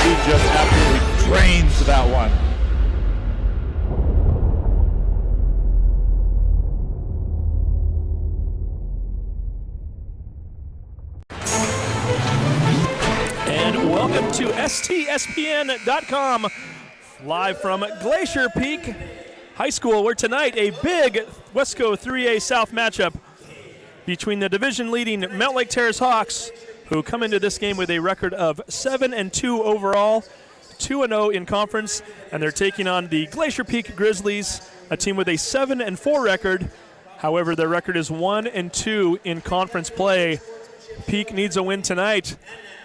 He just absolutely drains that one. And welcome to STSPN.com, live from Glacier Peak High School, where tonight a big Wesco 3A South matchup between the division-leading Mountlake Terrace Hawks, who come into this game with a record of 7-2 overall, 2-0 in conference, and they're taking on the Glacier Peak Grizzlies, a team with a 7-4 record. However, their record is 1-2 in conference play. Peak needs a win tonight.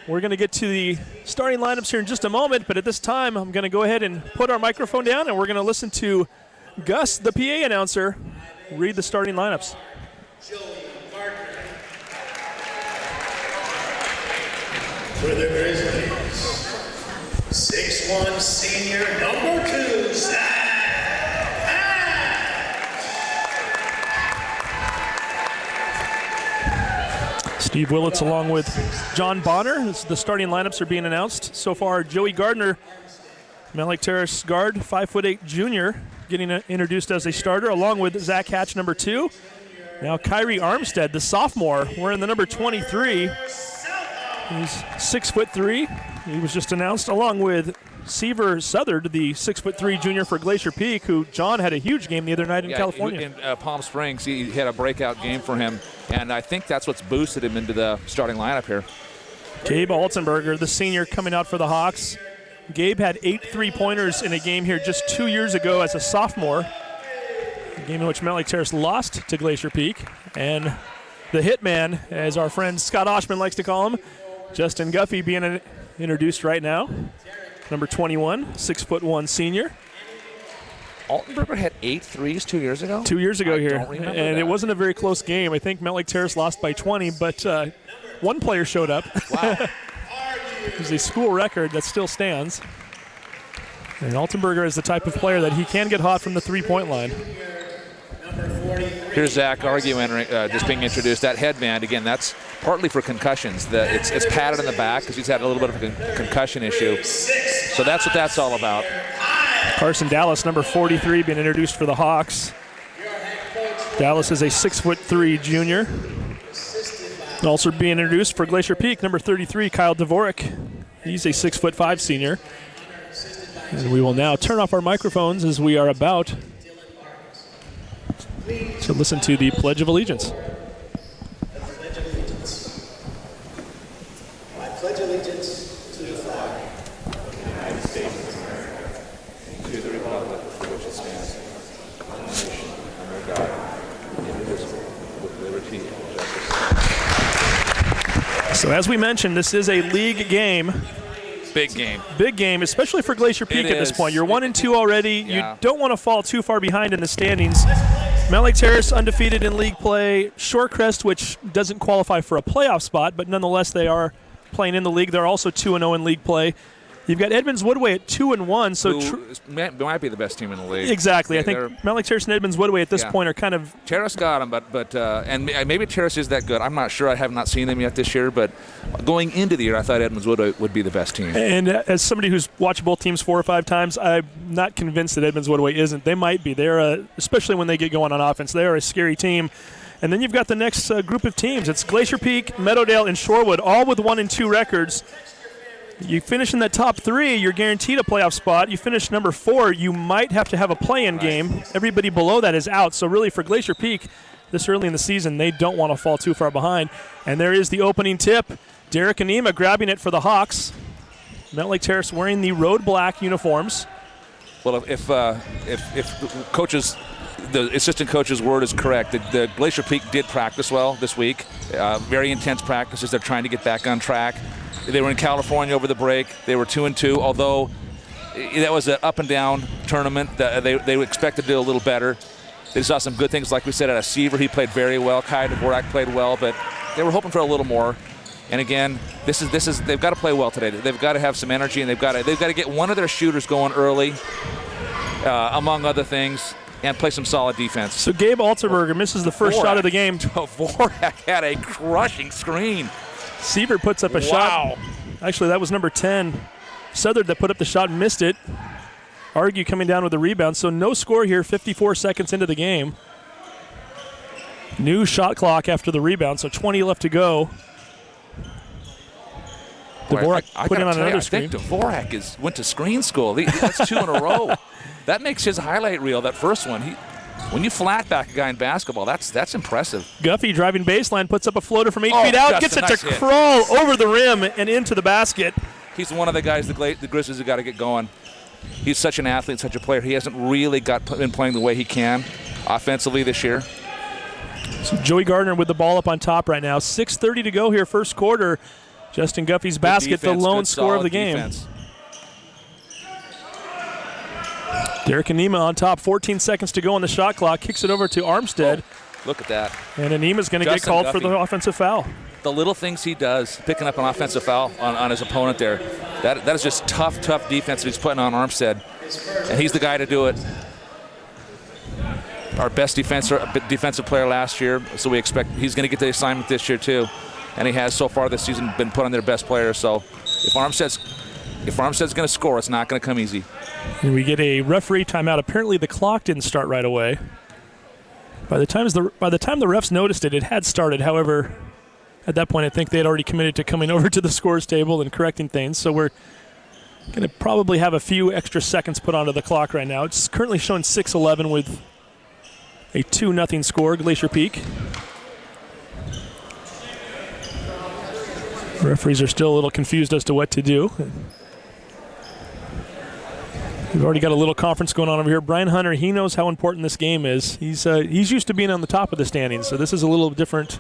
We're going to get to the starting lineups here in just a moment, but at this time, I'm going to go ahead and put our microphone down, and we're going to listen to Gus, the PA announcer, read the starting lineups. For the Grizzlies, 6'1" senior, number 2, Zach. Steve Willits along with John Bonner. The starting lineups are being announced. So far, Joey Gardner, Mountlake Terrace guard, 5'8" junior, getting introduced as a starter, along with Zach Hatch, number 2. Now Kyrie Armstead, the sophomore, wearing the number 23. He's 6'3". He was just announced, along with Seaver Southard, the 6'3" junior for Glacier Peak, who John had a huge game the other night in California. In Palm Springs, he had a breakout game for him, and I think that's what's boosted him into the starting lineup here. Gabe Altenberger, the senior, coming out for the Hawks. Gabe had 8 3-pointers in a game here just 2 years ago as a sophomore, a game in which Mountlake Terrace lost to Glacier Peak. And the hitman, as our friend Scott Oshman likes to call him, Justin Guffey, being introduced right now. Number 21, 6'1" senior. Altenberger had 8 threes 2 years ago? 2 years ago here. Don't remember and that. It wasn't a very close game. I think Mountlake Terrace lost by 20, but one player showed up. Wow. It was a school record that still stands. And Altenberger is the type of player that he can get hot from the three-point line. Here's Zach arguing, just being introduced. That headband, again, that's partly for concussions. It's padded in the back because he's had a little bit of a concussion issue. So that's what that's all about. Carson Dallas, number 43, being introduced for the Hawks. Dallas is a 6'3" junior. Also being introduced for Glacier Peak, number 33, Kyle Dvorak. He's a 6'5" senior. And we will now turn off our microphones as we are about to listen to the Pledge of Allegiance. I pledge allegiance to the flag of the United States of America, to the republic for which it stands, one nation, under God, indivisible, with liberty and justice. So as we mentioned, this is a league game. Big game. Big game, especially for Glacier Peak at this point. You're 1-2 already. Yeah. You don't want to fall too far behind in the standings. Mountlake Terrace undefeated in league play. Shorecrest, which doesn't qualify for a playoff spot, but nonetheless they are playing in the league. They're also 2-0 in league play. You've got Edmonds Woodway at 2-1. So might be the best team in the league. Exactly. I think Mountlake Terrace and Edmonds Woodway at this point are kind of. Terrace got him, but and maybe Terrace is that good. I'm not sure. I have not seen them yet this year, but going into the year, I thought Edmonds Woodway would be the best team. And as somebody who's watched both teams 4 or 5 times, I'm not convinced that Edmonds Woodway isn't. They might be. They're especially when they get going on offense. They are a scary team. And then you've got the next group of teams. It's Glacier Peak, Meadowdale, and Shorewood, all with 1-2 records. You finish in that top 3, you're guaranteed a playoff spot. You finish number 4, you might have to have a play-in game. Everybody below that is out. So really for Glacier Peak, this early in the season, they don't want to fall too far behind. And there is the opening tip. Derek Anima grabbing it for the Hawks. Mountlake Terrace wearing the road black uniforms. Well, if coaches, the assistant coach's word is correct, the Glacier Peak did practice well this week. Very intense practices. They're trying to get back on track. They were in California over the break. They were 2-2, although that was an up-and-down tournament. They expected to do a little better. They saw some good things, like we said, out of Seaver. He played very well. Kai Dvorak played well, but they were hoping for a little more. And again, this is they've got to play well today. They've got to have some energy, and they've got to get one of their shooters going early, among other things, and play some solid defense. So Gabe Altenberger misses the first shot of the game. Dvorak had a crushing screen. Seaver puts up a shot. Actually, that was number 10, Southard, that put up the shot and missed it. Argue coming down with the rebound. So no score here, 54 seconds into the game. New shot clock after the rebound, so 20 left to go. Dvorak putting on another screen. I think Dvorak went to screen school. That's 2 in a row. That makes his highlight reel, that first one. When you flat back a guy in basketball, that's impressive. Guffey driving baseline, puts up a floater from 8 feet out, gets it to crawl over the rim and into the basket. He's one of the guys the Grizzlies have got to get going. He's such an athlete, such a player. He hasn't really been playing the way he can offensively this year. So Joey Gardner with the ball up on top right now. 6:30 to go here, first quarter. Justin Guffey's basket, the lone score of the game. Defense. Derek Anima on top, 14 seconds to go on the shot clock. Kicks it over to Armstead. Oh, look at that. And Anima's going to get called for the offensive foul. The little things he does, picking up an offensive foul on his opponent there, that is just tough defense that he's putting on Armstead. And he's the guy to do it. Our best defensive player last year, so we expect he's going to get the assignment this year too. And he has so far this season been put on their best player. So if Armstead's going to score, it's not going to come easy. And we get a referee timeout. Apparently the clock didn't start right away. By the time the refs noticed it, it had started. However, at that point, I think they had already committed to coming over to the scores table and correcting things. So we're going to probably have a few extra seconds put onto the clock right now. It's currently showing 6:11 with a 2-0 score, Glacier Peak. Referees are still a little confused as to what to do. We've already got a little conference going on over here. Brian Hunter, he knows how important this game is. He's used to being on the top of the standings, so this is a little different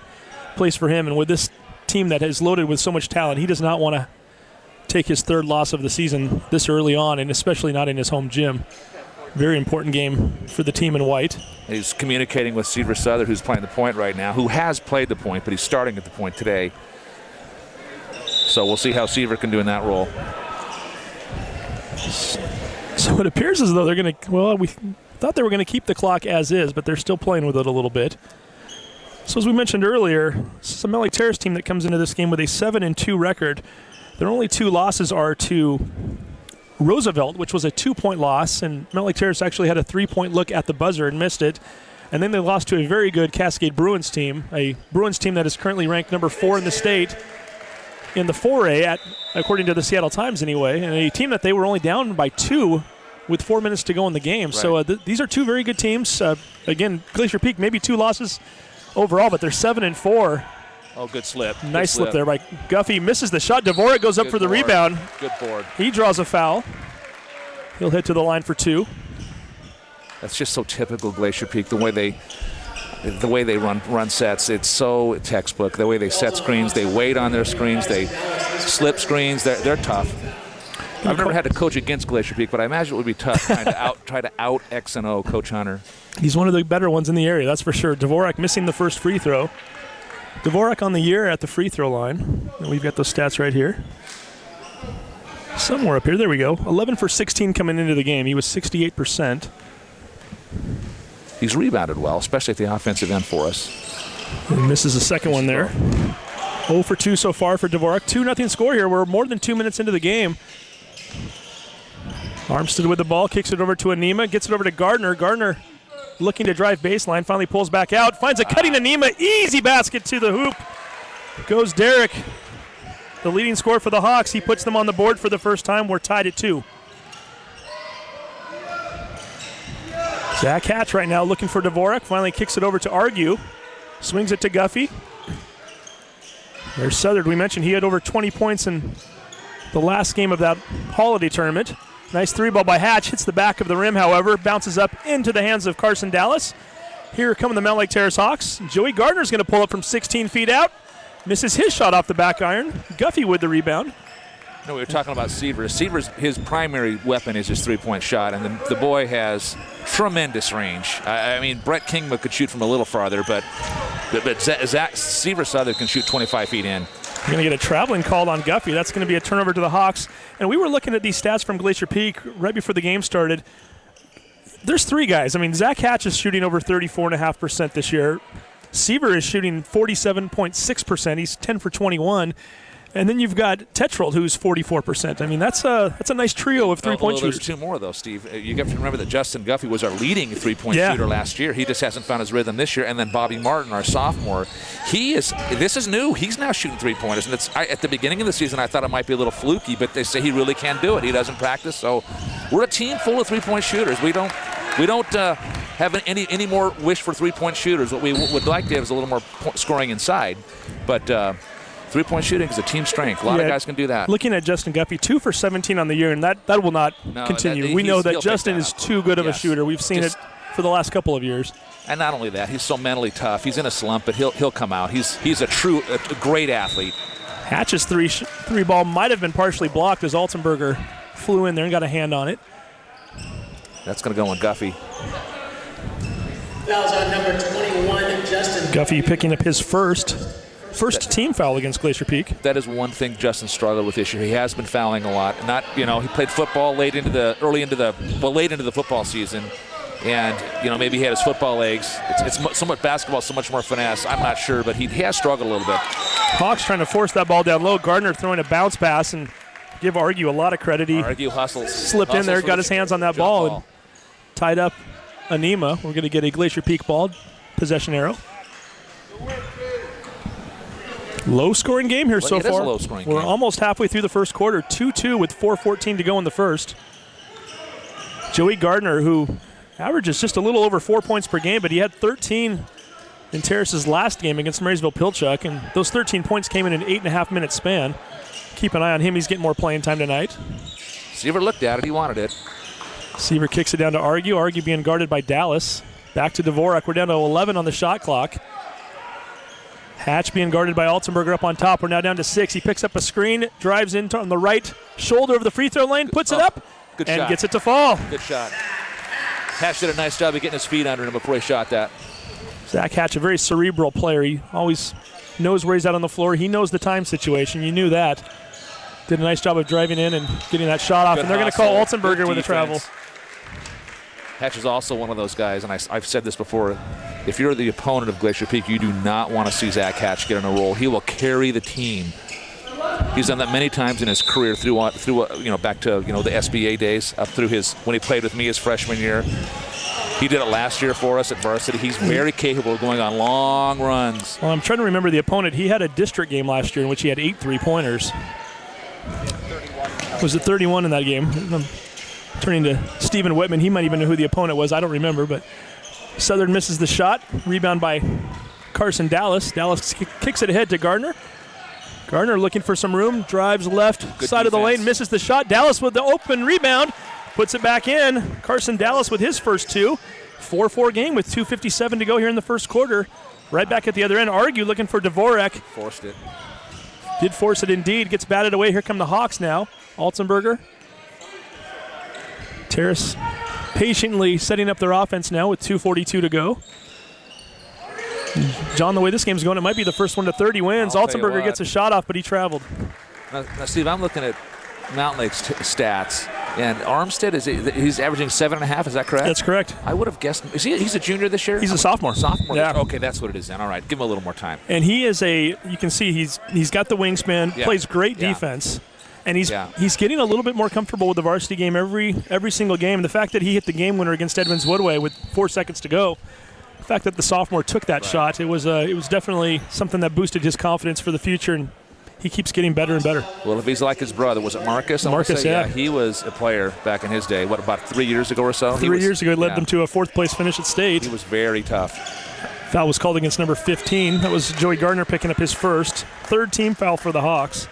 place for him. And with this team that is loaded with so much talent, he does not want to take his third loss of the season this early on, and especially not in his home gym. Very important game for the team in white. He's communicating with Seaver Southern, who's playing the point right now, who has played the point, but he's starting at the point today. So we'll see how Seaver can do in that role. So it appears as though they're going to, well, we thought they were going to keep the clock as is, but they're still playing with it a little bit. So as we mentioned earlier, this is a Mountlake Terrace team that comes into this game with a 7-2 record. Their only 2 losses are to Roosevelt, which was a 2-point loss, and Mountlake Terrace actually had a 3-point look at the buzzer and missed it. And then they lost to a very good Cascade Bruins team, a Bruins team that is currently ranked number 4 in the state in the 4A, according to the Seattle Times anyway, and a team that they were only down by 2 with 4 minutes to go in the game. Right. So these are 2 very good teams. Again, Glacier Peak, maybe 2 losses overall, but they're 7-4. Oh, good slip. Nice slip there by Guffey. Misses the shot. Dvorak goes up for the rebound. Good board. He draws a foul. He'll head to the line for 2. That's just so typical Glacier Peak, the way they run sets. It's so textbook. The way they set screens, they wait on their screens, they slip screens. They're tough. I've never had to coach against Glacier Peak, but I imagine it would be tough try to out X and O Coach Hunter. He's one of the better ones in the area, that's for sure. Dvorak missing the first free throw. Dvorak on the year at the free throw line. And we've got those stats right here. Somewhere up here. There we go. 11 for 16 coming into the game. He was 68%. He's rebounded well, especially at the offensive end for us. He misses the second one there. 0 for 2 so far for Dvorak. 2-0 score here. We're more than 2 minutes into the game. Armstead with the ball, kicks it over to Anima, gets it over to Gardner. Gardner looking to drive baseline, finally pulls back out, finds a cutting Anima, easy basket to the hoop. Goes Derek, the leading scorer for the Hawks. He puts them on the board for the first time. We're tied at 2. Zach Hatch right now looking for Dvorak, finally kicks it over to Argue, swings it to Guffey. There's Southard. We mentioned he had over 20 points in the last game of that holiday tournament. Nice 3-ball by Hatch, hits the back of the rim, however, bounces up into the hands of Carson Dallas. Here come the Mountlake Terrace Hawks. Joey Gardner's going to pull up from 16 feet out. Misses his shot off the back iron. Guffey with the rebound. No, we were talking about Seaver. Seaver's his primary weapon is his 3-point shot, and the boy has tremendous range. I mean, Brett Kingma could shoot from a little farther, but Zach Seaver Southern can shoot 25 feet in. We're going to get a traveling call on Guffey. That's going to be a turnover to the Hawks. And we were looking at these stats from Glacier Peak right before the game started. There's 3 guys. I mean, Zach Hatch is shooting over 34.5% this year. Seaver is shooting 47.6%. He's 10 for 21. And then you've got Tetrold, who's 44%. I mean, that's a nice trio of three-point shooters. There's two more, though, Steve. You have to remember that Justin Guffey was our leading three-point shooter last year. He just hasn't found his rhythm this year. And then Bobby Martin, our sophomore, this is new. He's now shooting three-pointers. And at the beginning of the season, I thought it might be a little fluky, but they say he really can do it. He doesn't practice. So we're a team full of three-point shooters. We don't have any more wish for three-point shooters. What we would like to have is a little more scoring inside. But three-point shooting is a team strength. A lot of guys can do that. Looking at Justin Guffey, 2 for 17 on the year, and that will not continue. We know that Justin is too good of a shooter. We've seen it for the last couple of years. And not only that, he's so mentally tough. He's in a slump, but he'll come out. He's a great athlete. Hatch's three ball might have been partially blocked as Altenberger flew in there and got a hand on it. That's going to go on Guffey. Fouls on number 21, Justin. Guffey picking up his first team foul against Glacier Peak. That is one thing Justin struggled with this year. He has been fouling a lot. He played football late into the football season, and maybe he had his football legs. It's somewhat basketball, so much more finesse. I'm not sure, but he has struggled a little bit. Hawks trying to force that ball down low. Gardner throwing a bounce pass, and give Argue a lot of credit. Argue hustles. Slipped in there, got his hands on that ball, and tied up Anima. We're going to get a Glacier Peak ball, possession arrow. Low-scoring game here so far. It is a low-scoring We're game. almost halfway through the first quarter, 2-2 with 4:14 to go in the first. Joey Gardner, who averages just a little over 4 points per game, but he had 13 in Terrace's last game against Marysville-Pilchuck, and those 13 points came in an 8.5-minute span. Keep an eye on him. He's getting more playing time tonight. Seaver looked at it. He wanted it. Seaver kicks it down to Argue. Argue being guarded by Dallas. Back to Dvorak. We're down to 11 on the shot clock. Hatch being guarded by Altenberger up on top. We're now down to 6. He picks up a screen, drives in on the right shoulder of the free throw lane, puts it up, good and shot. Gets it to fall. Good shot. Hatch did a nice job of getting his feet under him before he shot that. Zach Hatch, a very cerebral player. He always knows where he's at on the floor. He knows the time situation. You knew that. Did a nice job of driving in and getting that shot off. Good and they're going to call Altenberger with a travel. Hatch is also one of those guys, and I've said this before, if you're the opponent of Glacier Peak, you do not want to see Zach Hatch get in a roll. He will carry the team. He's done that many times in his career back to the SBA days, up through when he played with me his freshman year. He did it last year for us at varsity. He's very capable of going on long runs. Well, I'm trying to remember the opponent. He had a district game last year in which he had 8 3-pointers. Was it 31 in that game? I'm turning to Stephen Whitman. He might even know who the opponent was. I don't remember, but Southern misses the shot. Rebound by Carson Dallas. Dallas kicks it ahead to Gardner. Gardner looking for some room. Drives left side of the lane. Misses the shot. Dallas with the open rebound. Puts it back in. Carson Dallas with his first 2. 4-4 game with 2:57 to go here in the first quarter. Right back at the other end. Argue looking for Dvorak. Forced it. Did force it indeed. Gets batted away. Here come the Hawks now. Altenberger. Terrace patiently setting up their offense now with 2:42 to go. John, the way this game's going, it might be the first one to 30 wins. Altenberger gets a shot off, but he traveled. Now, Steve, I'm looking at Mountlake stats, and Armstead he's averaging 7.5. Is that correct? That's correct. I would have guessed. He's a junior this year? He's a sophomore. Sophomore. Yeah. Okay, that's what it is then. All right, give him a little more time. And he is you can see he's got the wingspan, plays great defense. And he's getting a little bit more comfortable with the varsity game every single game. And the fact that he hit the game winner against Edmonds Woodway with 4 seconds to go, the fact that the sophomore took that shot, it was definitely something that boosted his confidence for the future. And he keeps getting better and better. Well, if he's like his brother, was it Marcus? Marcus, yeah. He was a player back in his day. What, about 3 years ago or so? 3 years ago, he led them to a 4th place finish at state. He was very tough. Foul was called against number 15. That was Joey Gardner picking up his first. 3rd team foul for the Hawks.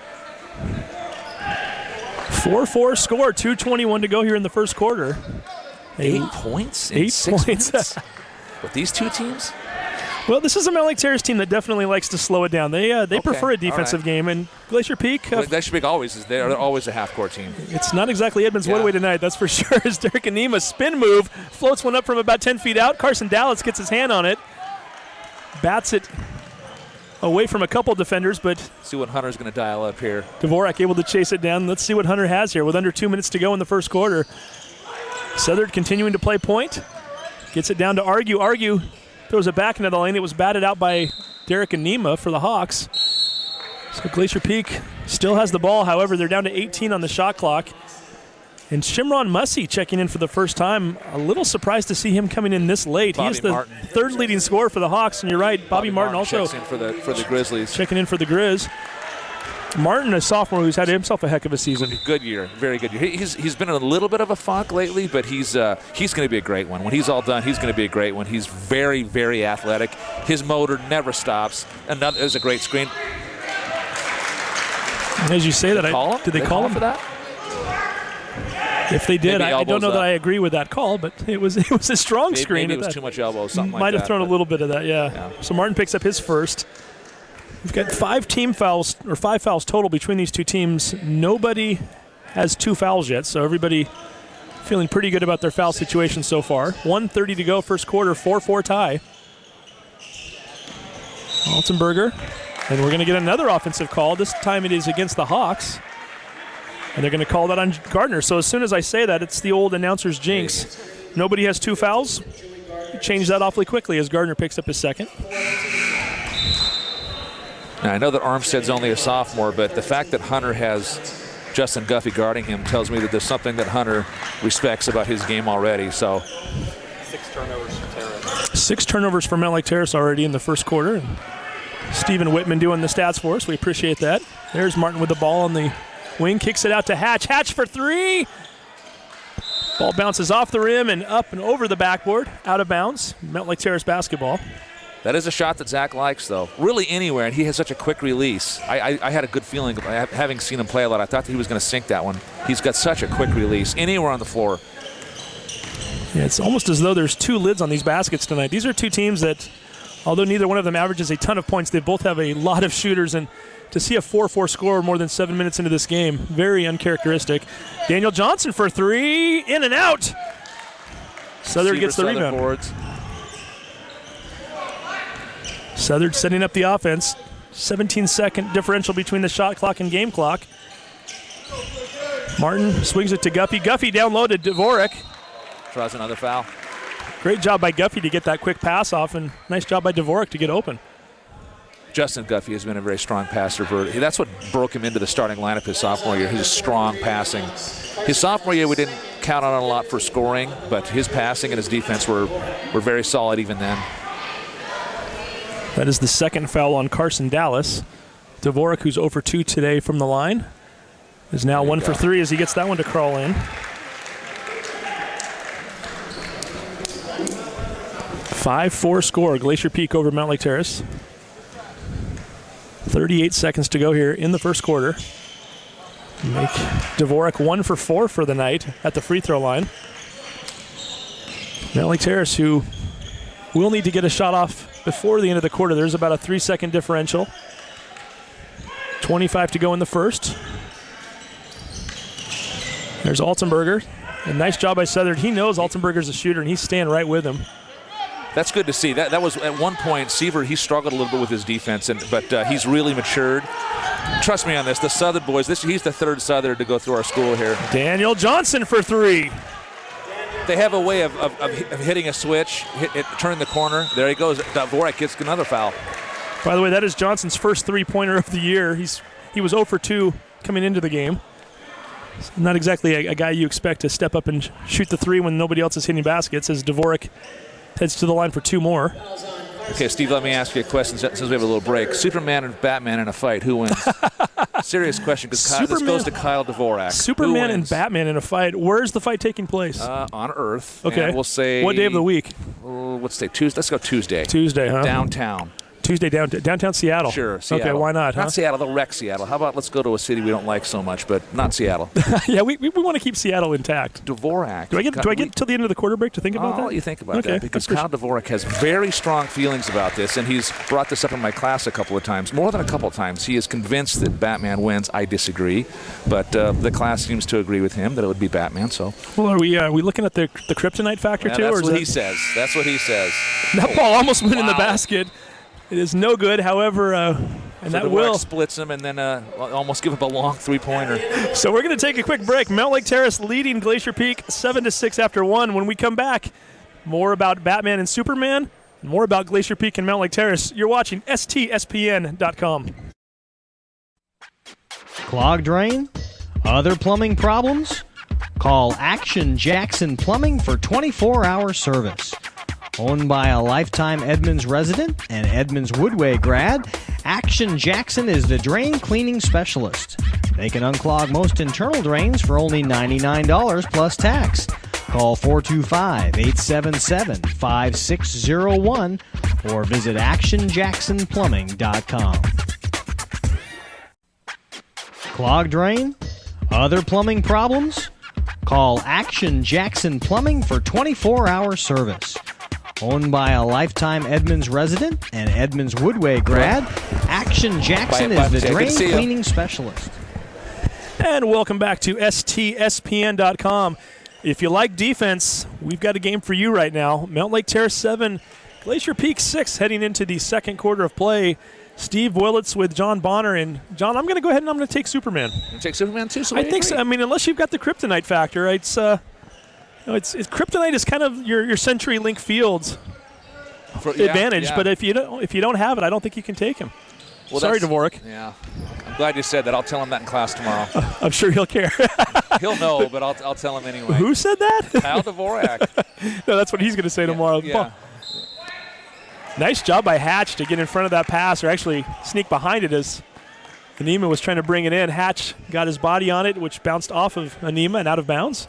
4-4 score, 2:21 to go here in the first quarter. 8 points in 8 6 points. minutes? With these two teams? Well, this is a Mountlake Terrace team that definitely likes to slow it down. They prefer a defensive game, and Glacier Peak. Glacier Peak always is there. They're always a half-court team. It's not exactly Edmonds Woodway tonight, that's for sure. As Derek Anima spin move, floats one up from about 10 feet out. Carson Dallas gets his hand on it, bats it away from a couple defenders, but see what Hunter's going to dial up here. Dvorak able to chase it down. Let's see what Hunter has here with under 2 minutes to go in the first quarter. Southern continuing to play point. Gets it down to Argue. Argue throws it back into the lane. It was batted out by Derek Anima for the Hawks. So Glacier Peak still has the ball. However, they're down to 18 on the shot clock. And Shimron Mussey checking in for the first time. A little surprised to see him coming in this late. He is the third leading scorer for the Hawks, and you're right, Bobby Martin also checks in for the Grizzlies. Checking in for the Grizz. Martin, a sophomore who's had himself a heck of a season. Good year, very good year. He's been in a little bit of a funk lately, but he's going to be a great one. When he's all done, he's going to be a great one. He's very, very athletic. His motor never stops. Another is a great screen. And as you say that, did they call him for that? If they did, I don't know that I agree with that call, but it was a strong screen. Maybe it was too much elbow, something like that. Might have thrown a little bit of that, yeah. So Martin picks up his first. We've got 5 fouls total between these two teams. Nobody has 2 fouls yet, so everybody feeling pretty good about their foul situation so far. 1:30 to go, first quarter, 4-4 tie. Altenberger, and we're going to get another offensive call. This time it is against the Hawks. And they're going to call that on Gardner. So as soon as I say that, it's the old announcer's jinx. Nobody has 2 fouls. Change that awfully quickly as Gardner picks up his second. Now, I know that Armstead's only a sophomore, but the fact that Hunter has Justin Guffey guarding him tells me that there's something that Hunter respects about his game already. So 6 turnovers for Terrace. 6 turnovers for Mountlake Terrace already in the first quarter. And Stephen Whitman doing the stats for us. We appreciate that. There's Martin with the ball on the wing, kicks it out to Hatch. Hatch for 3. Ball bounces off the rim and up and over the backboard, out of bounds. Mountlake Terrace basketball. that is a shot that Zach likes, though. Really anywhere, and he has such a quick release. I had a good feeling, having seen him play a lot, I thought that he was going to sink that one. He's got such a quick release, anywhere on the floor. Yeah, it's almost as though there's 2 lids on these baskets tonight. These are 2 teams that, although neither one of them averages a ton of points, they both have a lot of shooters, and to see a 4-4 score more than 7 minutes into this game, very uncharacteristic. Daniel Johnson for 3, in and out. Southern gets the rebound. Boards. Southern setting up the offense. 17-second differential between the shot clock and game clock. Martin swings it to Guffey. Guffey down low to Dvorak. Draws another foul. Great job by Guffey to get that quick pass off, and nice job by Dvorak to get open. Justin Guffey has been a very strong passer. That's what broke him into the starting lineup his sophomore year, his strong passing. His sophomore year, we didn't count on it a lot for scoring, but his passing and his defense were very solid even then. That is the second foul on Carson Dallas. Dvorak, who's 0 for 2 today from the line, is now 1 for 3 as he gets that one to crawl in. 5-4 score, Glacier Peak over Mountlake Terrace. 38 seconds to go here in the first quarter. Make Dvorak 1 for 4 for the night at the free throw line. Mountlake Terrace, who will need to get a shot off before the end of the quarter. There's about a 3-second differential. 25 to go in the first. There's Altenberger. A nice job by Southern. He knows Altenberger's a shooter, and he's staying right with him. That's good to see. That was at one point, Seaver, he struggled a little bit with his defense, but he's really matured. Trust me on this. The Southern boys, he's the third Southern to go through our school here. Daniel Johnson for 3. They have a way of hitting a switch, turning the corner. There he goes. Dvorak gets another foul. By the way, that is Johnson's first 3-pointer of the year. He was 0 for 2 coming into the game. Not exactly a guy you expect to step up and shoot the 3 when nobody else is hitting baskets, as Dvorak heads to the line for 2 more. Okay, Steve, let me ask you a question since we have a little break. Superman and Batman in a fight, who wins? Serious question, because this goes to Kyle Dvorak. Superman and Batman in a fight. Where's the fight taking place? On Earth. Okay. And we'll say... What day of the week? Let's say Tuesday. Let's go Tuesday. Tuesday, huh? Downtown. Tuesday, downtown Seattle. Sure, Seattle. Okay, why not? Not Seattle, they'll wreck Seattle. How about let's go to a city we don't like so much, but not Seattle. Yeah, we want to keep Seattle intact. Dvorak. Do I get till the end of the quarter break to think about that? I'll let you think about that, because Kyle Dvorak has very strong feelings about this, and he's brought this up in my class a couple of times, more than a couple of times. He is convinced that Batman wins. I disagree, but the class seems to agree with him that it would be Batman. So, well, are we looking at the kryptonite factor too? That's what he says. That's what he says. That ball almost went in the basket. It is no good, however, and so that will splits him and then almost give him a long 3-pointer. So we're going to take a quick break. Mountlake Terrace leading Glacier Peak 7-6 after 1. When we come back, more about Batman and Superman, more about Glacier Peak and Mountlake Terrace. You're watching STSPN.com. Clogged drain? Other plumbing problems? Call Action Jackson Plumbing for 24-hour service. Owned by a lifetime Edmonds resident and Edmonds Woodway grad, Action Jackson is the drain cleaning specialist. They can unclog most internal drains for only $99 plus tax. Call 425-877-5601 or visit actionjacksonplumbing.com. Clogged drain? Other plumbing problems? Call Action Jackson Plumbing for 24-hour service. Owned by a lifetime Edmonds resident and Edmonds Woodway grad, Action Jackson is the drain cleaning specialist. And welcome back to STSPN.com. If you like defense, we've got a game for you right now. Mountlake Terrace 7, Glacier Peak 6 heading into the second quarter of play. Steve Willits with John Bonner. And, John, I'm going to go ahead and I'm going to take Superman. You take Superman too? So I think so. I mean, unless you've got the kryptonite factor, it's kryptonite is kind of your CenturyLink Field's advantage. Yeah. But if you don't have it, I don't think you can take him. Well, sorry, Dvorak. Yeah. I'm glad you said that. I'll tell him that in class tomorrow. I'm sure he'll care. He'll know, but I'll tell him anyway. Who said that? Kyle Dvorak. No, that's what he's going to say tomorrow. Yeah. Nice job by Hatch to get in front of that pass, or actually sneak behind it as Anima was trying to bring it in. Hatch got his body on it, which bounced off of Anima and out of bounds.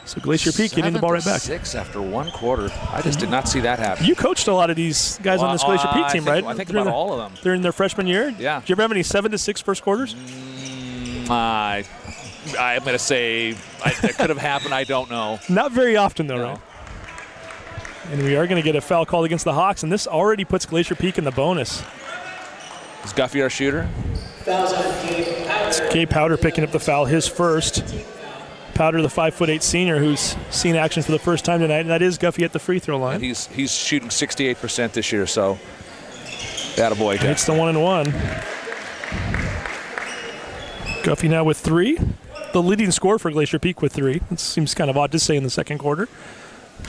So Glacier Peak getting the ball right back. 6 after one quarter. I just did not see that happen. You coached a lot of these guys on this Glacier Peak team, right? I think about all of them. During their freshman year? Yeah. Did you ever have any 7-6 first quarters? I'm going to say that could have happened. I don't know. Not very often, though, No. right? And we are going to get a foul called against the Hawks, and this already puts Glacier Peak in the bonus. Is Guffey our shooter? Fouls on Gabe Powder. It's Gabe Powder picking up the foul, his first. Powder, the 5'8" senior who's seen action for the first time tonight, and that is Guffey at the free throw line. And he's shooting 68% this year, so attaboy. Hits the 1-and-1. Guffey now with 3. The leading scorer for Glacier Peak with 3. It seems kind of odd to say in the second quarter.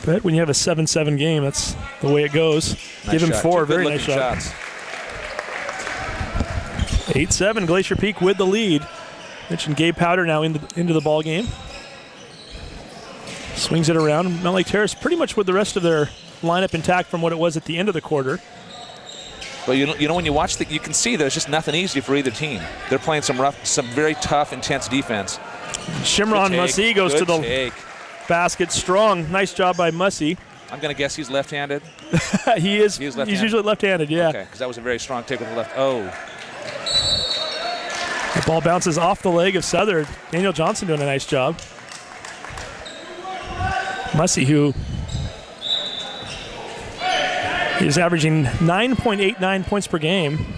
But when you have a 7-7 game, that's the way it goes. Nice Give him shot. 4. Two Very nice shot. shots. 8-7, Glacier Peak with the lead. Mentioned Gabe Powder now into the ball game. Swings it around. Mountlake Terrace pretty much with the rest of their lineup intact from what it was at the end of the quarter. But you know when you watch you can see there's just nothing easy for either team. They're playing some very tough, intense defense. Shimron Mussey goes to the take. basket strong. Nice job by Mussey. I'm going to guess he's left-handed. He is. He's He's usually left-handed, yeah. Okay, because that was a very strong take with the left. Oh. The ball bounces off the leg of Southern. Daniel Johnson doing a nice job. Mussey, who is averaging 9.89 points per game,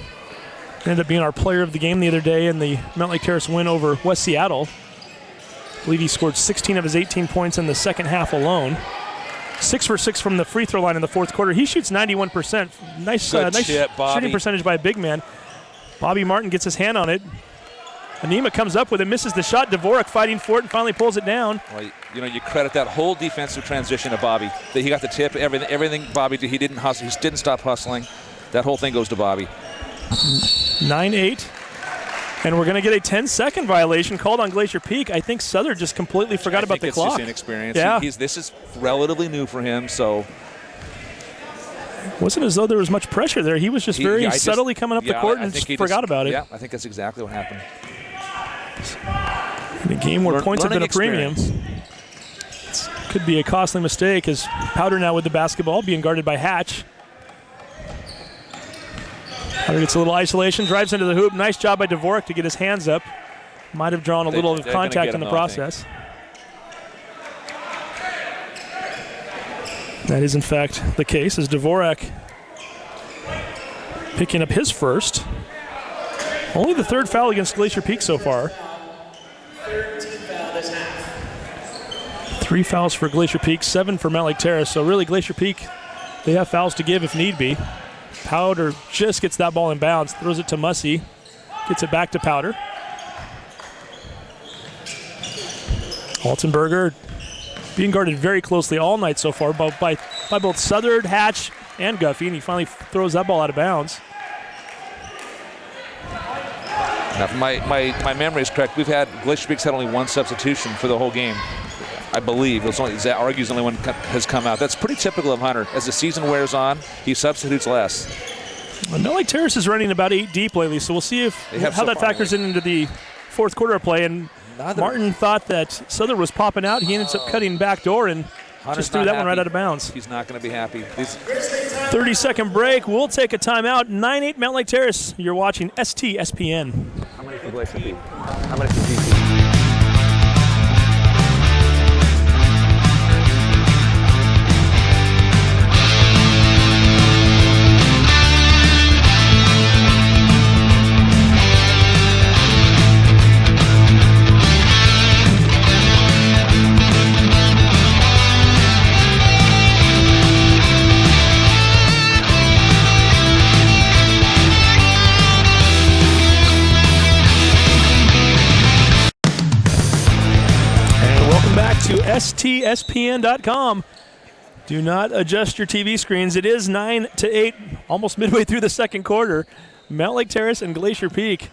ended up being our player of the game the other day in the Mountlake Terrace win over West Seattle. I believe he scored 16 of his 18 points in the second half alone. 6 for 6 from the free throw line in the fourth quarter. He shoots 91%. Nice shit, shooting percentage by a big man. Bobby Martin gets his hand on it. Anima comes up with it, misses the shot. Dvorak fighting for it and finally pulls it down. Well, you credit that whole defensive transition to Bobby. That he got the tip, everything Bobby did. He didn't hustle. He didn't stop hustling. That whole thing goes to Bobby. 9-8. And we're going to get a 10-second violation called on Glacier Peak. I think Southern just completely forgot about the clock. It's just inexperience. Yeah. This is relatively new for him, so. It wasn't as though there was much pressure there. He was just very subtly coming up the court and just forgot about it. Yeah, I think that's exactly what happened. In a game where points have been a premium. Could be a costly mistake as Powder now with the basketball being guarded by Hatch. Powder gets a little isolation, drives into the hoop. Nice job by Dvorak to get his hands up. Might have drawn a little of contact in the process. That is in fact the case as Dvorak picking up his first. Only the third foul against Glacier Peak so far. 3 fouls for Glacier Peak, 7 for Mountlake Terrace. So really Glacier Peak, they have fouls to give if need be. Powder just gets that ball in bounds, throws it to Mussey, gets it back to Powder. Altenberger being guarded very closely all night so far by both Southern, Hatch, and Guffey, and he finally throws that ball out of bounds. Now, if my memory is correct, Glacier Peak's had only one substitution for the whole game. I believe. Zach argues the only one has come out. That's pretty typical of Hunter. As the season wears on, he substitutes less. Well, Mountlake Terrace is running about 8 deep lately, so we'll see how that factors into the fourth quarter of play. And Martin thought that Southern was popping out. He ends up cutting back door and Hunter's just threw that one right out of bounds. He's not going to be happy. 30-second break. We'll take a timeout. 9-8 Mountlake Terrace. You're watching STSPN. How many for Glacier Peak? How many for GP? To STSPN.com. Do not adjust your TV screens. It is 9-8, almost midway through the second quarter. Mountlake Terrace and Glacier Peak.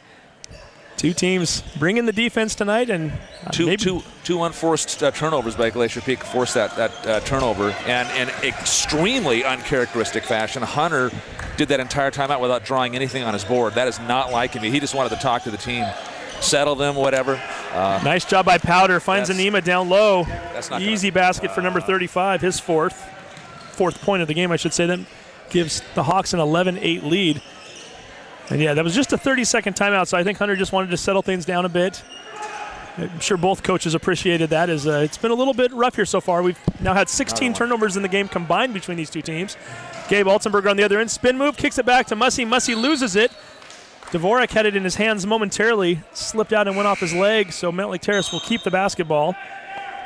Two teams bringing the defense tonight, and two unforced turnovers by Glacier Peak forced that turnover, and in extremely uncharacteristic fashion. Hunter did that entire timeout without drawing anything on his board. That is not like him. He just wanted to talk to the team. Settle them, whatever. Nice job by Powder. Finds Anima down low. That's not easy basket for number 35, his fourth point of the game, I should say. That gives the Hawks an 11-8 lead. And yeah, that was just a 30-second timeout, so I think Hunter just wanted to settle things down a bit. I'm sure both coaches appreciated that. As it's been a little bit rough here so far. We've now had 16 turnovers in the game combined between these two teams. Gabe Altenberger on the other end. Spin move, kicks it back to Mussey. Mussey loses it. Dvorak had it in his hands momentarily, slipped out and went off his leg, so Mountlake Terrace will keep the basketball.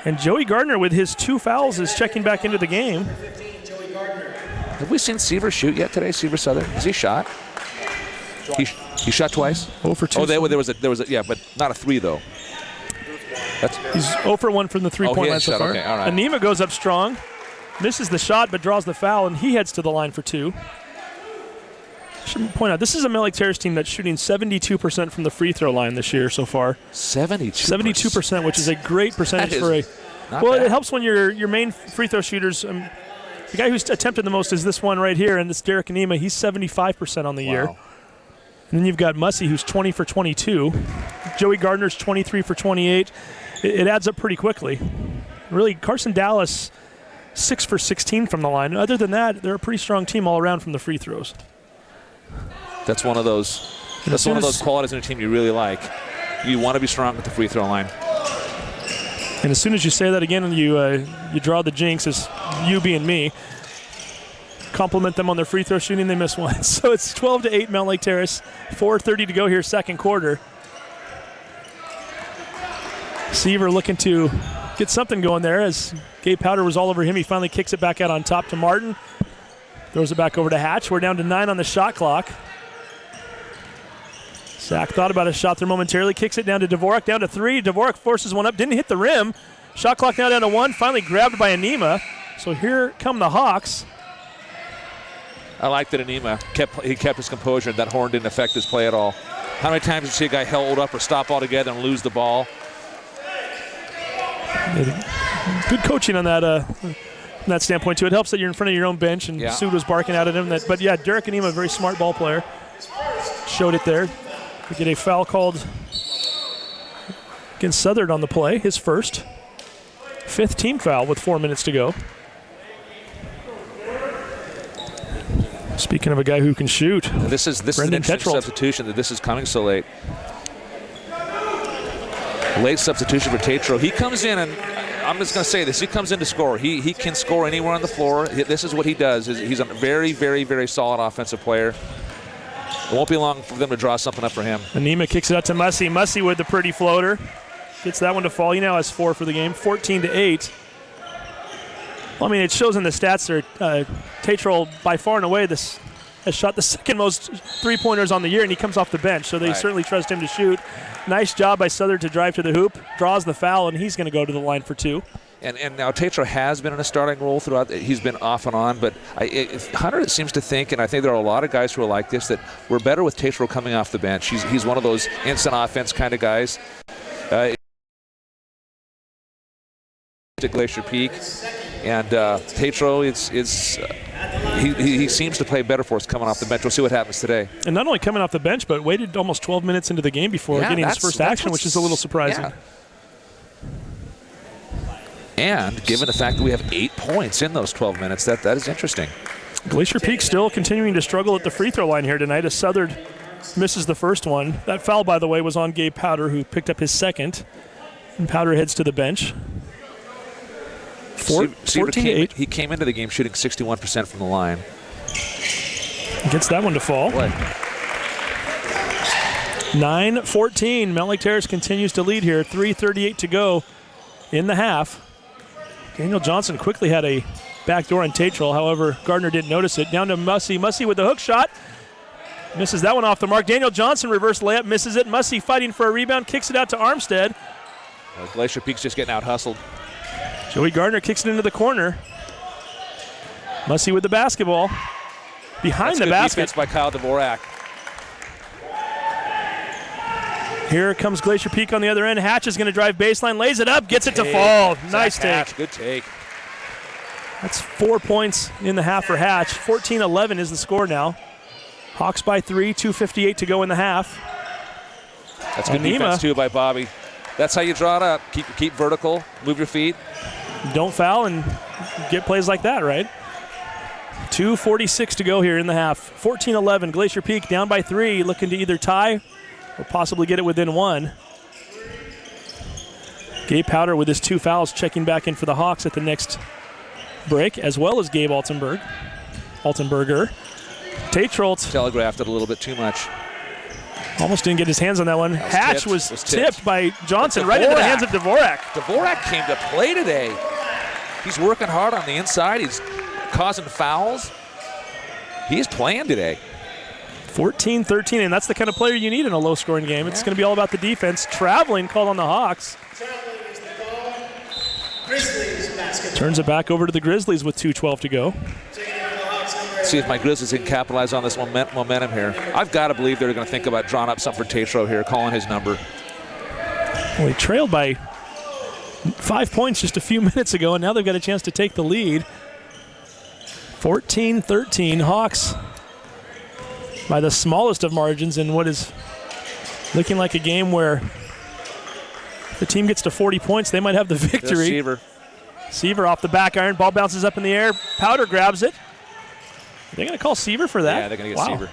And Joey Gardner, with his 2 fouls, is checking back into the game. Have we seen Seaver shoot yet today, Seaver Southern? Has he shot? He shot twice? 0 for 2. Oh, there was a yeah, but not a 3, though. He's 0 for 1 from the three-point line so far. Okay, all right. Anima goes up strong, misses the shot, but draws the foul, and he heads to the line for 2. I should point out, this is a Mountlake Terrace team that's shooting 72% from the free throw line this year so far. 72%, which is a great percentage for a. Well, bad. It helps when your main free throw shooters. The guy who's attempted the most is this one right here, and it's Derek Anima. He's 75% on the year. And then you've got Mussey, who's 20 for 22. Joey Gardner's 23 for 28. It adds up pretty quickly. Really, Carson Dallas, 6 for 16 from the line. Other than that, they're a pretty strong team all around from the free throws. That's one of those. That's one of those qualities in a team you really like. You want to be strong with the free throw line. And as soon as you say that again, you draw the jinx as you being me. Compliment them on their free throw shooting. They miss one. So it's 12-8 Mountlake Terrace. 4:30 to go here, second quarter. Seaver looking to get something going there as Gabe Powder was all over him. He finally kicks it back out on top to Martin. Throws it back over to Hatch. We're down to 9 on the shot clock. Zach thought about a shot there momentarily. Kicks it down to Dvorak, down to 3. Dvorak forces one up. Didn't hit the rim. Shot clock now down to 1. Finally grabbed by Anima. So here come the Hawks. I like that Anima kept his composure. That horn didn't affect his play at all. How many times did you see a guy held up or stop altogether and lose the ball? Good coaching on that from that standpoint, too. It helps that you're in front of your own bench, and Sood was barking out at him. But, yeah, Derek Anima, a very smart ball player. Showed it there. We get a foul called against Southern on the play, his first. 5th team foul with 4 minutes to go. Speaking of a guy who can shoot. This is an interesting substitution that this is coming so late. Late substitution for Tatro. He comes in, and I'm just going to say this. He comes in to score. He can score anywhere on the floor. This is what he does. He's a very, very, very solid offensive player. It won't be long for them to draw something up for him. Anima kicks it out to Mussey. Mussey with the pretty floater. Gets that one to fall. He now has 4 for the game, 14-8. Well, I mean, it shows in the stats there. Tatro, by far and away, has shot the second most three-pointers on the year, and he comes off the bench, so they certainly trust him to shoot. Nice job by Southern to drive to the hoop, draws the foul, and he's going to go to the line for 2. And now Tatro has been in a starting role throughout. He's been off and on, but Hunter seems to think, and I think there are a lot of guys who are like this, that we're better with Tatro coming off the bench. He's one of those instant offense kind of guys. At Glacier Peak, and Tatro he seems to play better for us coming off the bench. We'll see what happens today. And not only coming off the bench, but waited almost 12 minutes into the game before getting his first action, which is a little surprising. Yeah. And given the fact that we have 8 points in those 12 minutes, that is interesting. Glacier Peak still continuing to struggle at the free throw line here tonight as Southard misses the first one. That foul, by the way, was on Gabe Powder, who picked up his second. And Powder heads to the bench. 14-8. He came into the game shooting 61% from the line. Gets that one to fall. 9-14. Mountlake Terrace continues to lead here. 3:38 to go in the half. Daniel Johnson quickly had a backdoor on Tatro. However, Gardner didn't notice it. Down to Mussey. Mussey with the hook shot. Misses that one off the mark. Daniel Johnson reverse layup. Misses it. Mussey fighting for a rebound. Kicks it out to Armstead. Glacier Peak's just getting out hustled. Joey Gardner kicks it into the corner. Mussey with the basketball. Behind the basket. Defense by Kyle Dvorak. Here comes Glacier Peak on the other end. Hatch is going to drive baseline, lays it up, gets it to fall. Nice take. Good take. That's 4 points in the half for Hatch. 14-11 is the score now. Hawks by 3, 2:58 to go in the half. That's good defense too by Bobby. That's how you draw it up. Keep vertical, move your feet. Don't foul and get plays like that, right? 2:46 to go here in the half. 14-11, Glacier Peak down by 3, looking to either tie or possibly get it within 1. Gabe Powder with his 2 fouls checking back in for the Hawks at the next break, as well as Gabe Altenberger. Tatro telegraphed it a little bit too much. almost didn't get his hands on that one. Hatch was tipped by Johnson right into the hands of Dvorak. Dvorak came to play today. He's working hard on the inside. He's causing fouls. He's playing today. 14-13, and that's the kind of player you need in a low-scoring game. It's going to be all about the defense. Traveling called on the Hawks. Turns it back over to the Grizzlies with 2:12 to go. See if my Grizzlies can capitalize on this momentum here. I've got to believe they're going to think about drawing up something for Tatro here, calling his number. Well, he trailed by 5 points just a few minutes ago, and now they've got a chance to take the lead. 14-13, Hawks by the smallest of margins in what is looking like a game where if the team gets to 40 points, they might have the victory. Seaver off the back iron, ball bounces up in the air. Powder grabs it. Are they going to call Seaver for that? Yeah, they're going to get Seaver.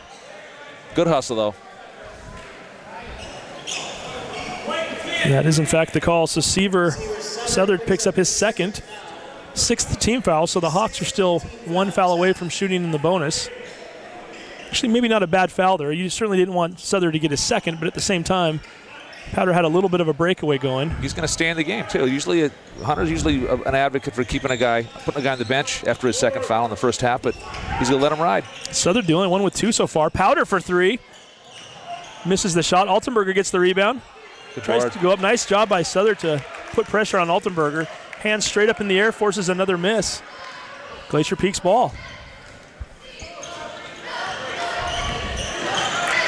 Good hustle, though. That is, in fact, the call. So Seaver, Southard picks up his second, 6th team foul, so the Hawks are still 1 foul away from shooting in the bonus. Actually, maybe not a bad foul there. You certainly didn't want Southern to get his second, but at the same time, Powder had a little bit of a breakaway going. He's going to stay in the game, too. Hunter's usually an advocate for putting a guy on the bench after his second foul in the first half, but he's going to let him ride. Southern the only one with 2 so far. Powder for 3. Misses the shot. Altenberger gets the rebound. Tries to go up. Nice job by Southern to put pressure on Altenberger. Hands straight up in the air, forces another miss. Glacier Peak's ball.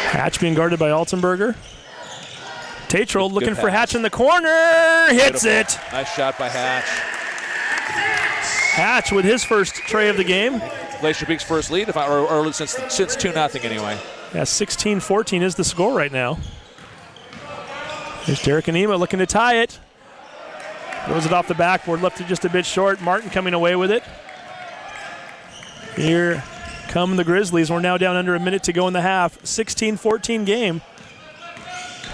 Hatch being guarded by Altenberger. Tatro looking for Hatch in the corner. Hits it. Nice shot by Hatch. Hatch with his first tray of the game. Glacier Peak's first lead, or since 2-0 anyway. Yeah, 16-14 is the score right now. There's Derek Anima looking to tie it. Throws it off the backboard, left it just a bit short. Martin coming away with it. Here come the Grizzlies. We're now down under a minute to go in the half. 16-14 game.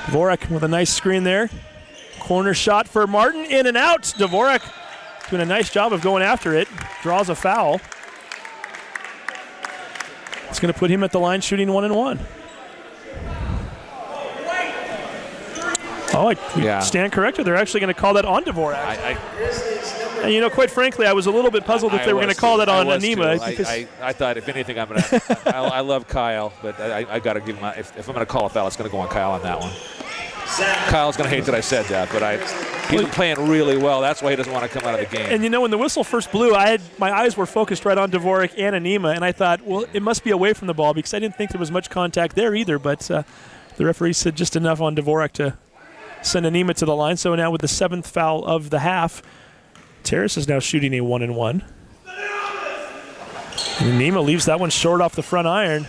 Dvorak with a nice screen there. Corner shot for Martin, in and out. Dvorak doing a nice job of going after it. Draws a foul. It's going to put him at the line shooting 1-1. Oh, I stand corrected. They're actually going to call that on Dvorak. And, quite frankly, I was a little bit puzzled if they were going to call that on Anima. I thought, if anything, I'm going to. I love Kyle, but I got to give him. If I'm going to call a foul, it's going to go on Kyle on that one. Kyle's going to hate that I said that, but He's been playing really well. That's why he doesn't want to come out of the game. And when the whistle first blew, my eyes were focused right on Dvorak and Anima, and I thought, well, it must be away from the ball because I didn't think there was much contact there either. But the referee said just enough on Dvorak to send Anima to the line. So now with the 7th foul of the half, Terrace is now shooting a 1-and-1. And Anima leaves that one short off the front iron.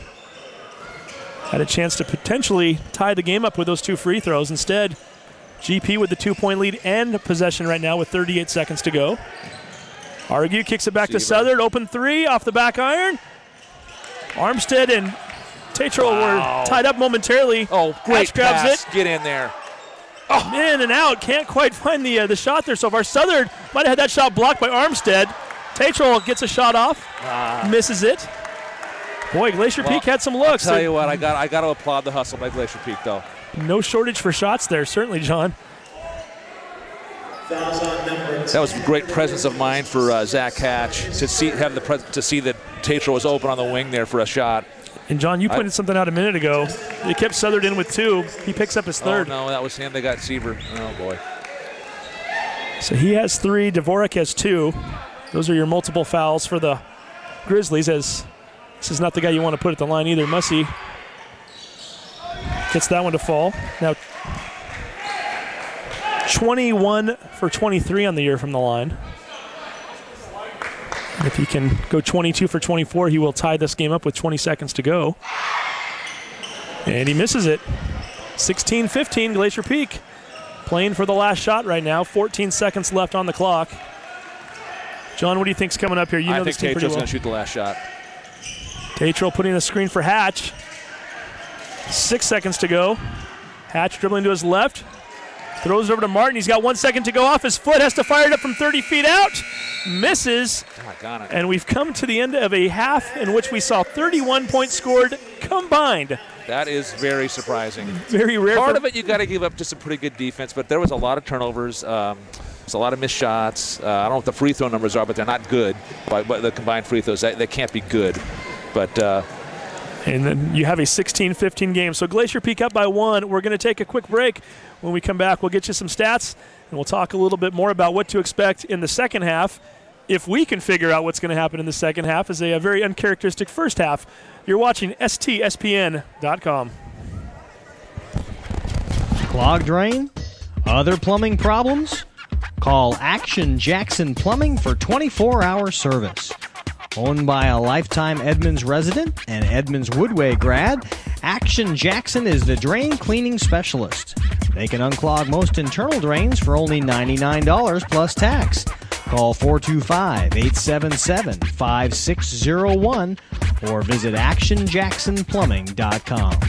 Had a chance to potentially tie the game up with those 2 free throws. Instead, GP with the 2-point lead and possession right now with 38 seconds to go. Argue kicks it back to Southard. Open 3 off the back iron. Armstead and Tatro were tied up momentarily. Oh, great Hatch grabs pass. it. Get in there. Oh, in and out. Can't quite find the shot there so far. Southard might have had that shot blocked by Armstead. Tatro gets a shot off. Misses it. Boy, Glacier Peak had some looks. I'll tell you what, I got to applaud the hustle by Glacier Peak, though. No shortage for shots there, certainly, John. That was great presence of mind for Zach Hatch to see that Tatro was open on the wing there for a shot. And John, you pointed something out a minute ago. They kept Southard in with 2. He picks up his 3rd. Oh, no, that was him. They got Seaver. Oh, boy. So he has 3. Dvorak has 2. Those are your multiple fouls for the Grizzlies, as this is not the guy you want to put at the line either. Mussey gets that one to fall. Now 21 for 23 on the year from the line. And if he can go 22 for 24, he will tie this game up with 20 seconds to go. And he misses it. 16-15, Glacier Peak playing for the last shot right now. 14 seconds left on the clock. John, what do you think's coming up here? You know I this think team pretty Tatro's well. going to shoot the last shot. Tatro putting a screen for Hatch. 6 seconds to go. Hatch dribbling to his left. Throws it over to Martin. He's got 1 second to go off his foot. Has to fire it up from 30 feet out. Misses. Doggone it. And we've come to the end of a half in which we saw 31 points scored combined. That is very surprising. Very rare. Part of it you got to give up to some pretty good defense, but there was a lot of turnovers. There's a lot of missed shots. I don't know what the free throw numbers are, but they're not good. But the combined free throws, they can't be good. But and then you have a 16-15 game. So Glacier Peak up by 1. We're going to take a quick break. When we come back, we'll get you some stats, and we'll talk a little bit more about what to expect in the second half. If we can figure out what's going to happen in the second half is a very uncharacteristic first half. You're watching STSPN.com. Clogged drain? Other plumbing problems? Call Action Jackson Plumbing for 24-hour service. Owned by a lifetime Edmonds resident and Edmonds Woodway grad, Action Jackson is the drain cleaning specialist. They can unclog most internal drains for only $99 plus tax. Call 425-877-5601 or visit actionjacksonplumbing.com.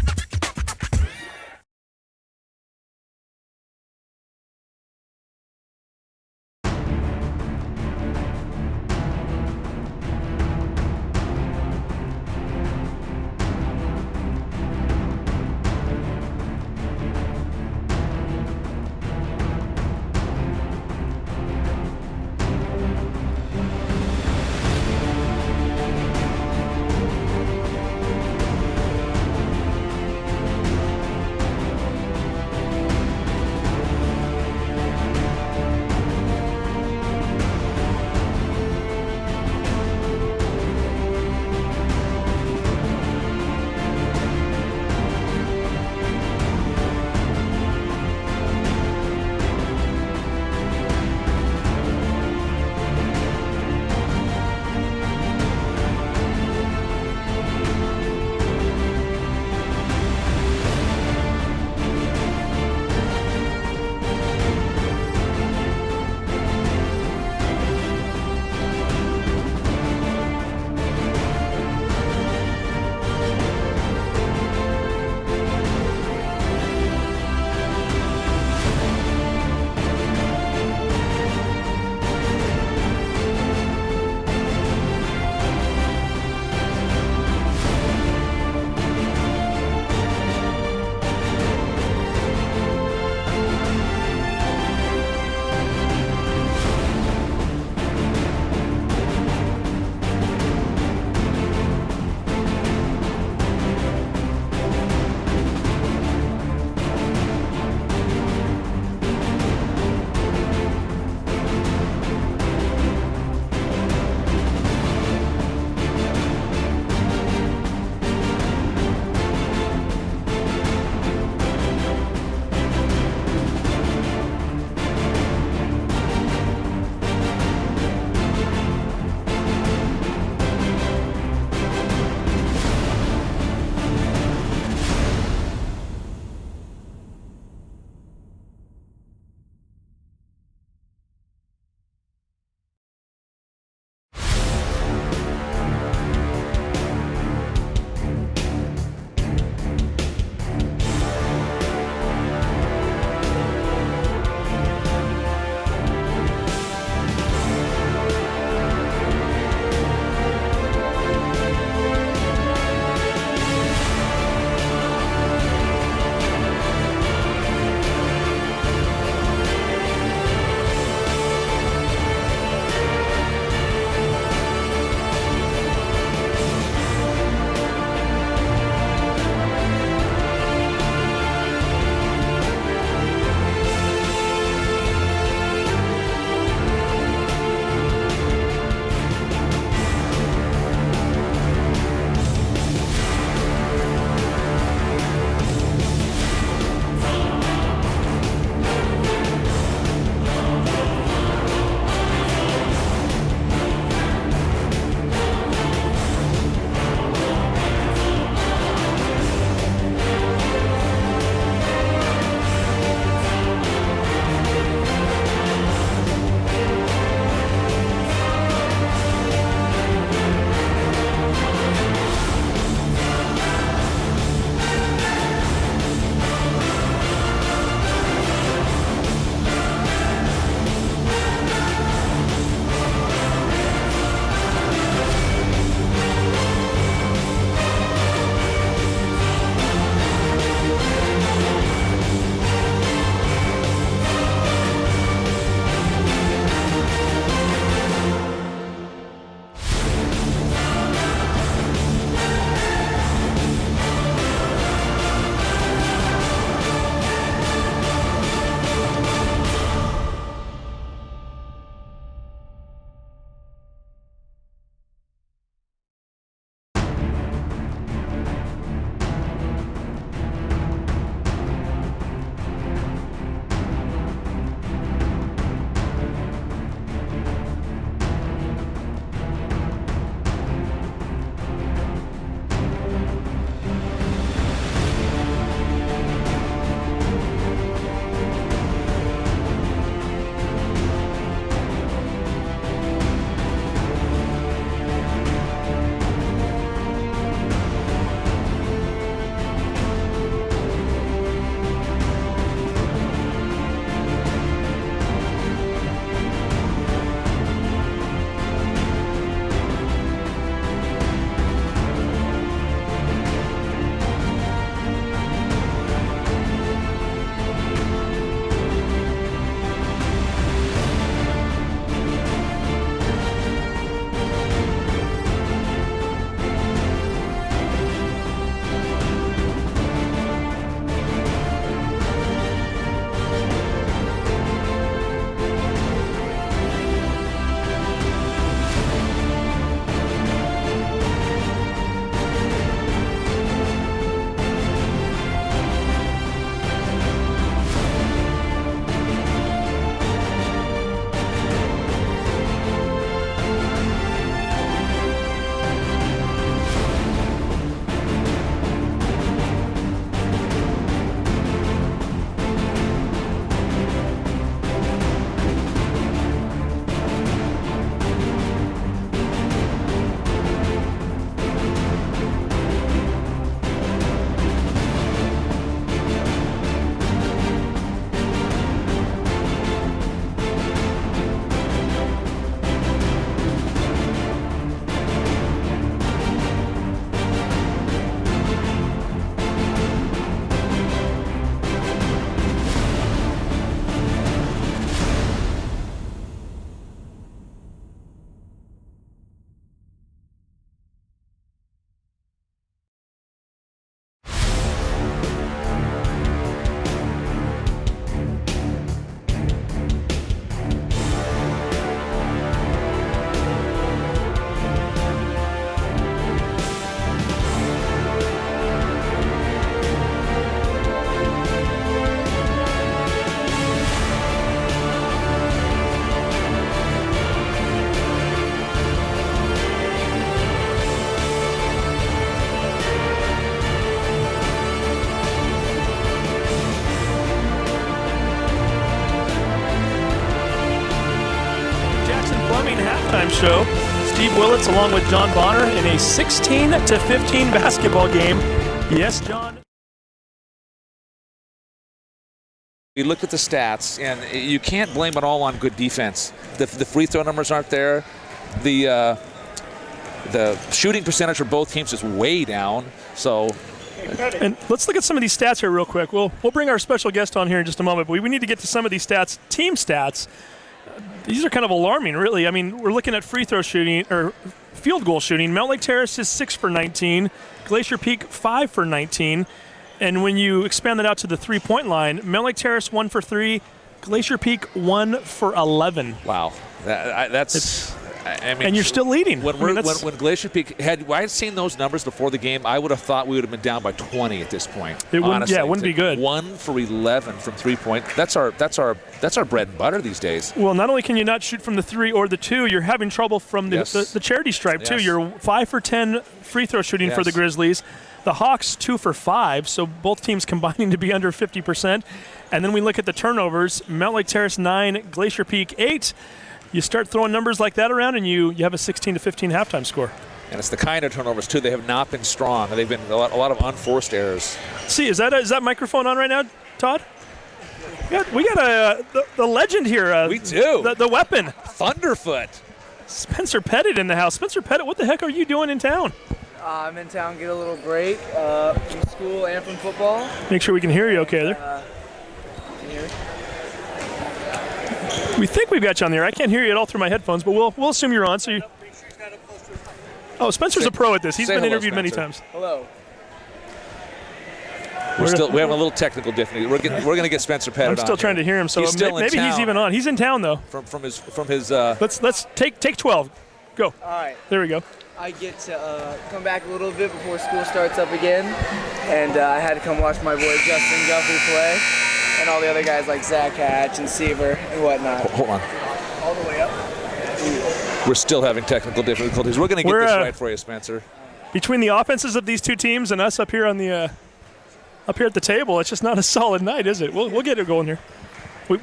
morning halftime show. Steve Willits along with John Bonner in a 16-15 basketball game. Yes, John. You look at the stats, and you can't blame it all on good defense. The free throw numbers aren't there. The shooting percentage for both teams is way down. So, and let's look at some of these stats here real quick. We'll bring our special guest on here in just a moment, but we need to get to some of these stats, team stats. These are kind of alarming, really. I mean, we're looking at free throw shooting or field goal shooting. Mountlake Terrace is 6 for 19. Glacier Peak 5 for 19. And when you expand that out to the three-point line, Mountlake Terrace 1 for 3, Glacier Peak 1 for 11. Wow, that's. I mean, and you're still leading. When Glacier Peak I had seen those numbers before the game, I would have thought we would have been down by 20 at this point. It wouldn't be good. 1 for 11 from 3-point. That's our bread and butter these days. Well, not only can you not shoot from the 3 or the 2, you're having trouble from the charity stripe too. You're 5 for 10 free throw shooting for the Grizzlies. The Hawks 2 for 5, so both teams combining to be under 50%. And then we look at the turnovers. Mountlake Terrace 9, Glacier Peak 8. You start throwing numbers like that around, and you have a 16-15 halftime score. And it's the kind of turnovers too. They have not been strong. They've been a lot of unforced errors. See, is that microphone on right now, Todd? We got the legend here. We do. The weapon. Thunderfoot. Spencer Pettit in the house. Spencer Pettit, what the heck are you doing in town? I'm in town, get a little break from school and from football. Make sure we can hear you okay there. Can you hear me? We think we've got you on there. I can't hear you at all through my headphones, but we'll assume you're on. So Spencer's a pro at this. He's been interviewed many times. Hello. We have a little technical difficulty. We're going to get Spencer Pettit on. I'm still trying to hear him, so maybe he's even on. He's in town though. From his. Let's take 12. Go. All right. There we go. I get to come back a little bit before school starts up again, and I had to come watch my boy Justin Guffey play, and all the other guys like Zach Hatch and Seaver and whatnot. Hold on. All the way up. We're still having technical difficulties. We're going to get this right for you, Spencer. Between the offenses of these two teams and us up here on the up here at the table, it's just not a solid night, is it? We'll get it going here. We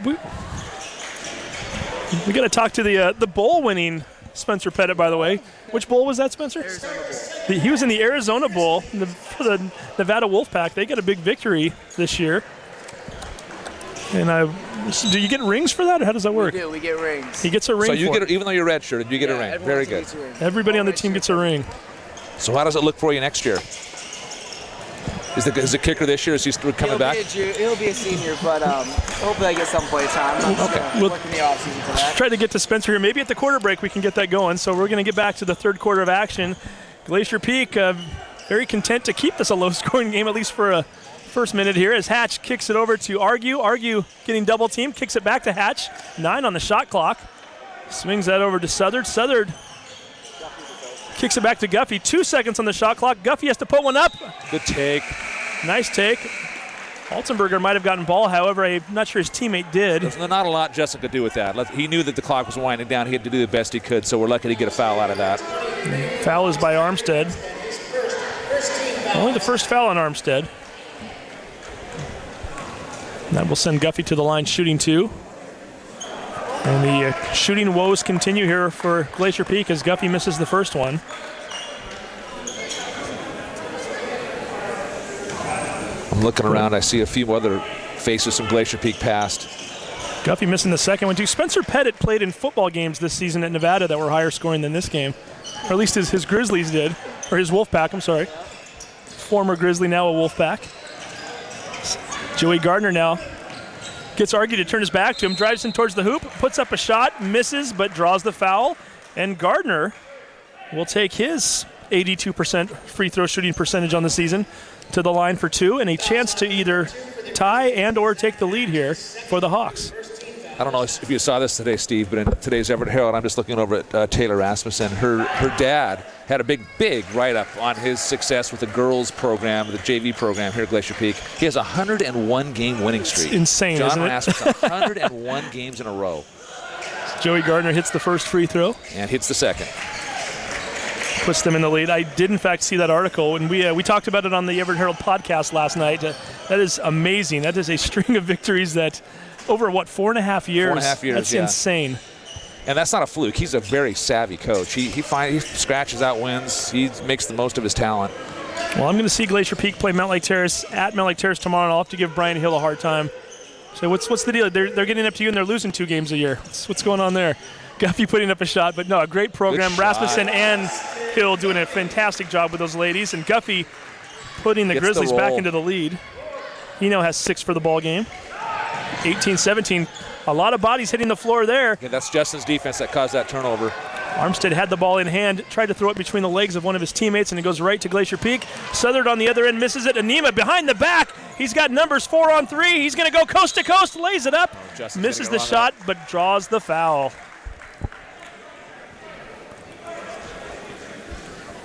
got to talk to the bowl winning Spencer Pettit, by the way. Which bowl was that, Spencer? Arizona Bowl. He was in the Arizona Bowl for the Nevada Wolfpack. They got a big victory this year. And do you get rings for that, or how does that work? We do. We get rings. He gets a ring. So you for get it. Even though you're redshirted, you get a ring. Very good. Everybody on the team gets a ring. So how does it look for you next year? Is the kicker this year? Is he coming back? He'll be a senior, but hopefully I get some play time. I'm working the offseason for that. Let's try to get to Spencer here. Maybe at the quarter break we can get that going. So we're going to get back to the third quarter of action. Glacier Peak very content to keep this a low-scoring game, at least for a first minute here, as Hatch kicks it over to Argue. Argue getting double teamed, kicks it back to Hatch. 9 on the shot clock. Swings that over to Southard. Southard kicks it back to Guffey. 2 seconds on the shot clock. Guffey has to put one up. Good take. Nice take. Altenberger might have gotten ball, however, I'm not sure his teammate did. There's not a lot Justin could do with that. He knew that the clock was winding down. He had to do the best he could, so we're lucky to get a foul out of that. Foul is by Armstead. Only the first foul on Armstead. That will send Guffey to the line shooting 2. And the shooting woes continue here for Glacier Peak as Guffey misses the first one. I'm looking around. I see a few other faces from Glacier Peak past. Guffey missing the second one too. Spencer Pettit played in football games this season at Nevada that were higher scoring than this game. Or at least his Grizzlies did. Or his Wolfpack, I'm sorry. Former Grizzly, now a Wolfpack. Joey Gardner now gets Argue to turn his back to him, drives him towards the hoop, puts up a shot, misses, but draws the foul. And Gardner will take his 82% free throw shooting percentage on the season to the line for 2, and a chance to either tie and or take the lead here for the Hawks. I don't know if you saw this today, Steve, but in today's Everett Herald, I'm just looking over at Taylor Rasmussen. Her dad had a big write-up on his success with the girls program, the JV program here at Glacier Peak. He has a 101-game winning streak. It's insane, John isn't it? Rasmussen, 101 games in a row. Joey Gardner hits the first free throw. And hits the second. Puts them in the lead. I did, in fact, see that article, and we talked about it on the Everett Herald podcast last night. That is amazing. That is a string of victories that over, 4.5 years? 4.5 years, That's yeah. insane. And that's not a fluke. He's a very savvy coach. He scratches out wins. He makes the most of his talent. Well, I'm going to see Glacier Peak play Mountlake Terrace at Mountlake Terrace tomorrow, and I'll have to give Brian Hill a hard time. So what's the deal? They're getting up to you, and they're losing 2 games a year. What's going on there? Guffey putting up a shot, but no, a great program. Rasmussen and Hill doing a fantastic job with those ladies, and Guffey putting the Grizzlies back into the lead. He now has 6 for the ball game. 18-17. A lot of bodies hitting the floor there. Yeah, that's Justin's defense that caused that turnover. Armstead had the ball in hand, tried to throw it between the legs of one of his teammates, and it goes right to Glacier Peak. Southard on the other end misses it. Anima behind the back. He's got numbers 4 on 3. He's going to go coast to coast, lays it up. Misses the shot, but draws the foul.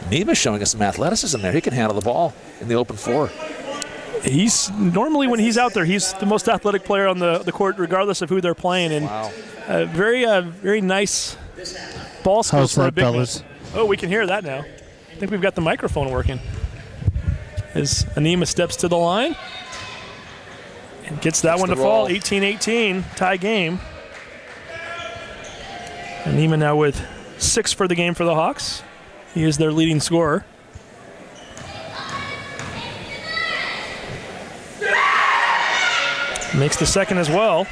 Nima's showing us some athleticism there. He can handle the ball in the open floor. He's normally, when he's out there, he's the most athletic player on the court, regardless of who they're playing. And very nice ball skills for a big man. Oh, we can hear that now. I think we've got the microphone working. As Anima steps to the line and gets that one to fall. 18-18, tie game. Anima now with 6 for the game for the Hawks. He is their leading scorer. Makes the second as well.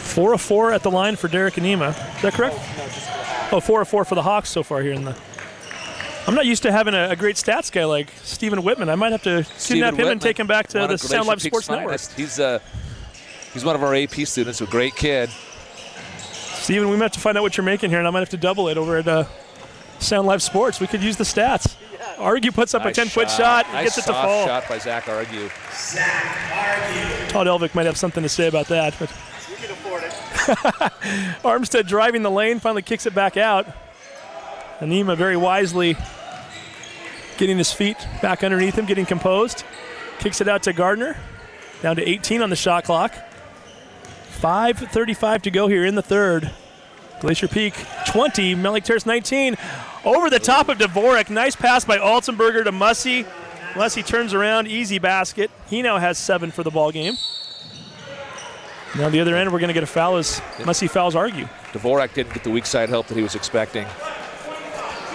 4 of 4 at the line for Derek Anima. Is that correct? Oh, 4 of 4 for the Hawks so far here in the. I'm not used to having a great stats guy like Stephen Whitman. I might have to kidnap him and take him back to the Sound Live Sports Network. He's one of our AP students, a great kid. Stephen, we might have to find out what you're making here, and I might have to double it over at Sound Live Sports. We could use the stats. Argue puts up a 10-foot shot. Nice gets it to fall. shot by Zach Argue. Todd Elvick might have something to say about that. But You can afford it. Armstead driving the lane, finally kicks it back out. Anima very wisely getting his feet back underneath him, getting composed. Kicks it out to Gardner. Down to 18 on the shot clock. 5:35 to go here in the third. Glacier Peak 20, Mountlake Terrace 19. Over the top of Dvorak. Nice pass by Altenberger to Mussey. Mussey turns around, easy basket. He now has 7 for the ball game. Now the other end, we're going to get a foul as Mussey fouls Argue. Dvorak didn't get the weak side help that he was expecting.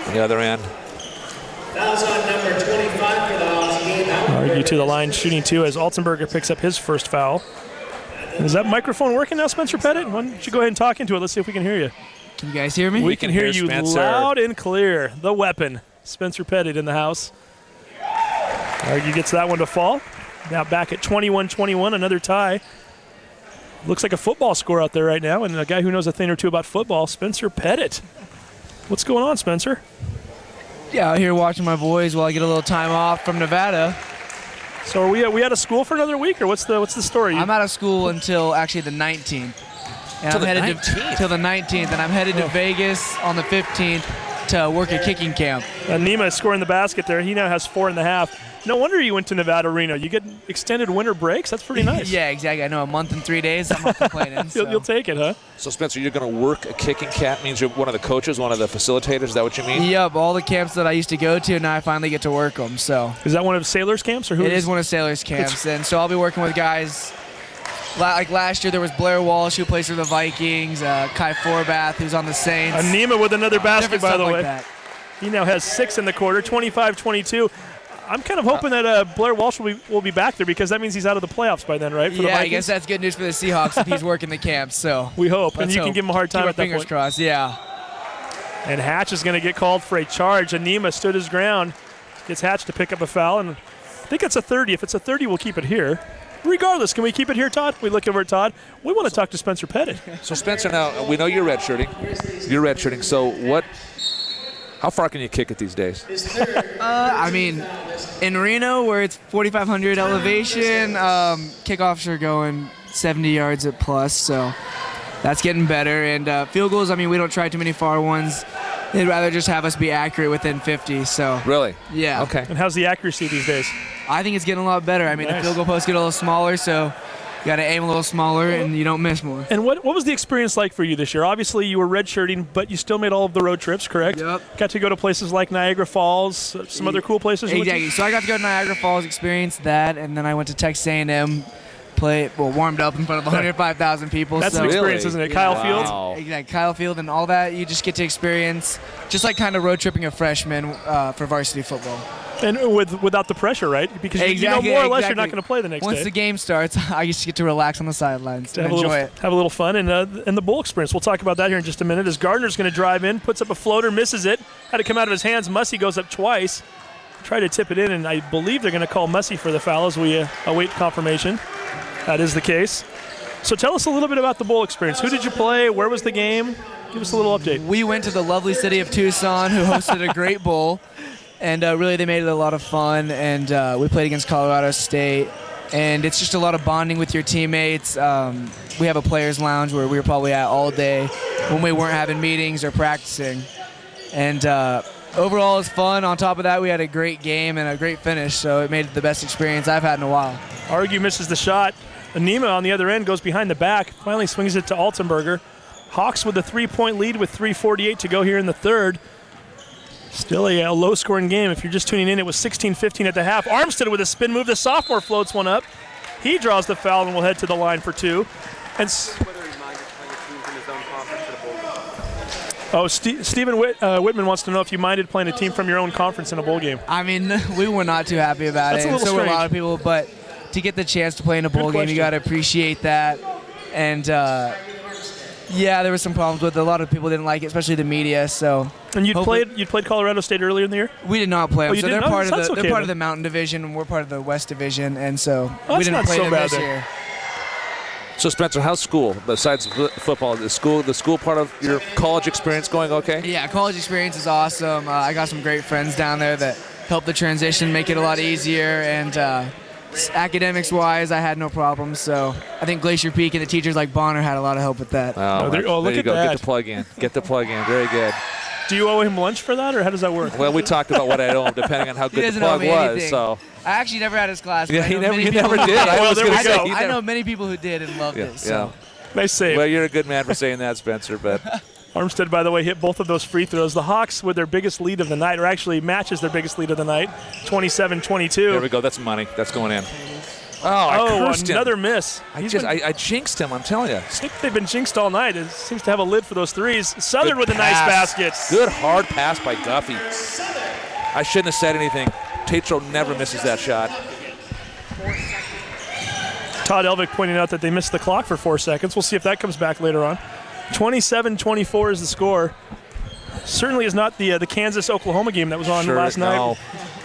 On the other end. Fouls on number 25 for the Hawks. Game out. Argue to the line, shooting 2 as Altenberger picks up his first foul. And is that microphone working now, Spencer Pettit? Why don't you go ahead and talk into it? Let's see if we can hear you. Can you guys hear me? We can hear you Spencer. loud and clear. The weapon, Spencer Pettit in the house. Argue gets that one to fall. Now back at 21-21, another tie. Looks like a football score out there right now, and a guy who knows a thing or two about football, Spencer Pettit. What's going on, Spencer? Yeah, out here watching my boys while I get a little time off from Nevada. So are we out of school for another week, or what's the story? I'm out of school until actually the 19th. And I'm headed till the 19th, and I'm headed to Vegas on the 15th to work a kicking camp. Nima is scoring the basket there. He now has 4.5. No wonder you went to Nevada, Reno. You get extended winter breaks. That's pretty nice. Yeah, exactly. I know, a month and 3 days. I'm not complaining. You'll take it, huh? So, Spencer, you're going to work a kicking camp? Means you're one of the coaches, one of the facilitators? Is that what you mean? Yep, all the camps that I used to go to, now I finally get to work them. So Is that one of Sailors' camps? Or who? it is one of Sailors' camps. And so I'll be working with guys. Like last year, there was Blair Walsh, who plays for the Vikings, Kai Forbath, who's on the Saints. Anima with another basket, Different by stuff the like way. that. He now has 6 in the quarter, 25-22. I'm kind of hoping that Blair Walsh will be back there because that means he's out of the playoffs by then, right? For the Yeah, I Vikings? guess that's good news for the Seahawks if he's working the camps. So We hope, and let's you can hope. give him a hard time Keep our at that fingers point. crossed, yeah. And Hatch is going to get called for a charge. Anima stood his ground, gets Hatch to pick up a foul, and I think it's a 30. If it's a 30, we'll keep it here. Regardless, can we keep it here, Todd? We look over at Todd. We want to talk to Spencer Pettit. So, Spencer, now, we know you're redshirting. You're redshirting. So, how far can you kick it these days? I mean, in Reno, where it's 4,500 elevation, kickoffs are going 70 yards at plus, so that's getting better. And field goals, I mean, we don't try too many far ones. They'd rather just have us be accurate within 50, so. Really? Yeah. Okay. And how's the accuracy these days? I think it's getting a lot better. I mean, Nice. the field goal posts get a little smaller, so you got to aim a little smaller and you don't miss more. And what was the experience like for you this year? Obviously, you were redshirting, but you still made all of the road trips, correct? Yep. Got to go to places like Niagara Falls, some other cool places. you went to? Exactly. So I got to go to Niagara Falls, experience that, and then I went to Texas A&M, warmed up in front of 105,000 people. That's so an experience, Really? isn't it? Kyle Field. Wow. Exactly, Kyle Field and all that you just get to experience, just like kind of road tripping a freshman for varsity football. And without the pressure, right? Because you know more or less you're not going to play the next Once day. the game starts, I just get to relax on the sidelines and enjoy it. Have a little fun and the bowl experience. We'll talk about that here in just a minute. As Gardner's going to drive in, puts up a floater, misses it. Had to come out of his hands. Mussey goes up twice. Try to tip it in, and I believe they're going to call Mussey for the foul as we await confirmation. That is the case. So tell us a little bit about the bowl experience. Who did you play? Where was the game? Give us a little update. We went to the lovely city of Tucson, who hosted a great bowl. And really, they made it a lot of fun. And we played against Colorado State. And it's just a lot of bonding with your teammates. We have a players' lounge where we were probably at all day when we weren't having meetings or practicing. And overall, it's fun. On top of that, we had a great game and a great finish. So it made it the best experience I've had in a while. Argue misses the shot. Anima on the other end goes behind the back. Finally swings it to Altenberger. Hawks with a 3-point lead with 3:48 to go here in the third. Still a low-scoring game. If you're just tuning in, it was 16-15 at the half. Armstead with a spin move. The sophomore floats one up. He draws the foul and will head to the line for two. And Stephen Whitman wants to know if you minded playing a team from your own conference in a bowl game. I mean, we were not too happy about That's it. a little So were a strange. lot of people, but to get the chance to play in a bowl game, you question. got to appreciate that. And yeah, there were some problems with it. A lot of people didn't like it, especially the media. So And you'd played Colorado State earlier in the year? we did not play them. you So didn't? they're part Oh, of that's the okay they're part then. of the Mountain Division, and we're part of the West Division, and so Well, we that's didn't not play so them bad this then. year. So Spencer, how's school besides football? The school part of your college experience going okay? Yeah, college experience is awesome. I got some great friends down there that helped the transition make it a lot easier, and academics-wise, I had no problems. So I think Glacier Peak and the teachers like Bonner had a lot of help with that. Oh, look there you at go. that. Get the plug in. Get the plug in. Very good. Do you owe him lunch for that, or how does that work? Well, we talked about what I owe him, depending on how He good the doesn't owe plug me was. anything. So I actually never had his class. But yeah, I he know never, many he people never who did. I Well, was there going we to say go. he I never- know many people who did and loved it. So. Nice save. Well, you're a good man for saying that, Spencer. But Armstead, by the way, hit both of those free throws. The Hawks with their biggest lead of the night, or actually matches their biggest lead of the night, 27-22. there we go. That's money. That's going in. Oh, I cursed him. Another miss. I jinxed him. I'm telling you. I think they've been jinxed all night. It seems to have a lid for those threes. Southern with a nice pass. basket. Good hard pass by Duffy. I shouldn't have said anything. Tatro never misses that shot. Todd Elvick pointing out that they missed the clock for 4 seconds. We'll see if that comes back later on. 27-24 is the score. Certainly is not the Kansas-Oklahoma game that was on last night.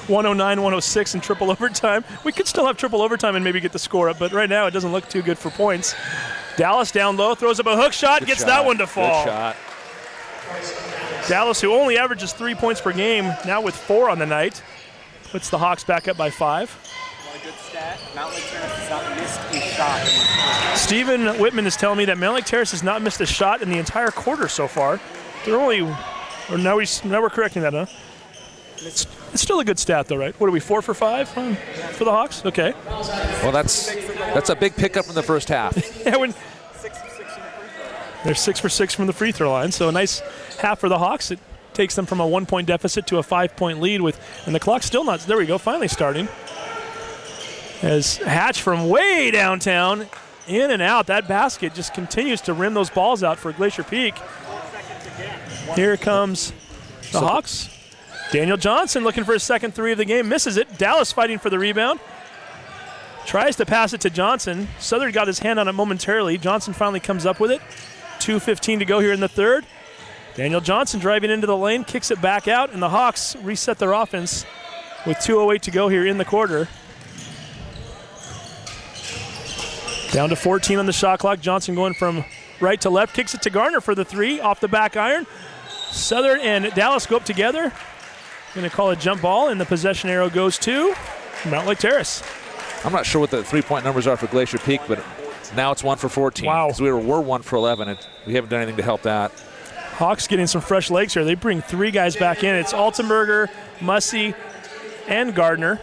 109-106 in triple overtime. We could still have triple overtime and maybe get the score up, but right now it doesn't look too good for points. Dallas down low, throws up a hook shot, Good gets shot. that one to fall. Good shot. Dallas, who only averages 3 points per game, now with 4 on the night, puts the Hawks back up by 5. A good stat. Mountlake Terrace has not missed a shot. Stephen Whitman is telling me that Mountlake Terrace has not missed a shot in the entire quarter so far. They're only, or now we're correcting that, huh? It's still a good stat, though, right? What are we, 4 for 5 for the Hawks? Okay. Well, that's a big pickup from the first half. Yeah, when 6 for 6 in the free throw. they're 6 for 6 from the free throw line, so a nice half for the Hawks. It takes them from a 1-point deficit to a 5-point lead and the clock's still not. There we go, finally starting. As Hatch from way downtown, in and out. That basket just continues to rim those balls out for Glacier Peak. Here comes the Hawks. Daniel Johnson looking for his second three of the game, misses it. Dallas fighting for the rebound. Tries to pass it to Johnson. Southern got his hand on it momentarily. Johnson finally comes up with it. 2:15 to go here in the third. Daniel Johnson driving into the lane, kicks it back out, and the Hawks reset their offense with 2:08 to go here in the quarter. Down to 14 on the shot clock. Johnson going from right to left, kicks it to Garner for the three, off the back iron. Southern and Dallas go up together. Going to call a jump ball, and the possession arrow goes to Mountlake Terrace. I'm not sure what the three-point numbers are for Glacier Peak, but now it's 1 for 14. Wow. Because we were 1 for 11, and we haven't done anything to help that. Hawks getting some fresh legs here. They bring 3 guys back in. It's Altenberger, Mussey, and Gardner.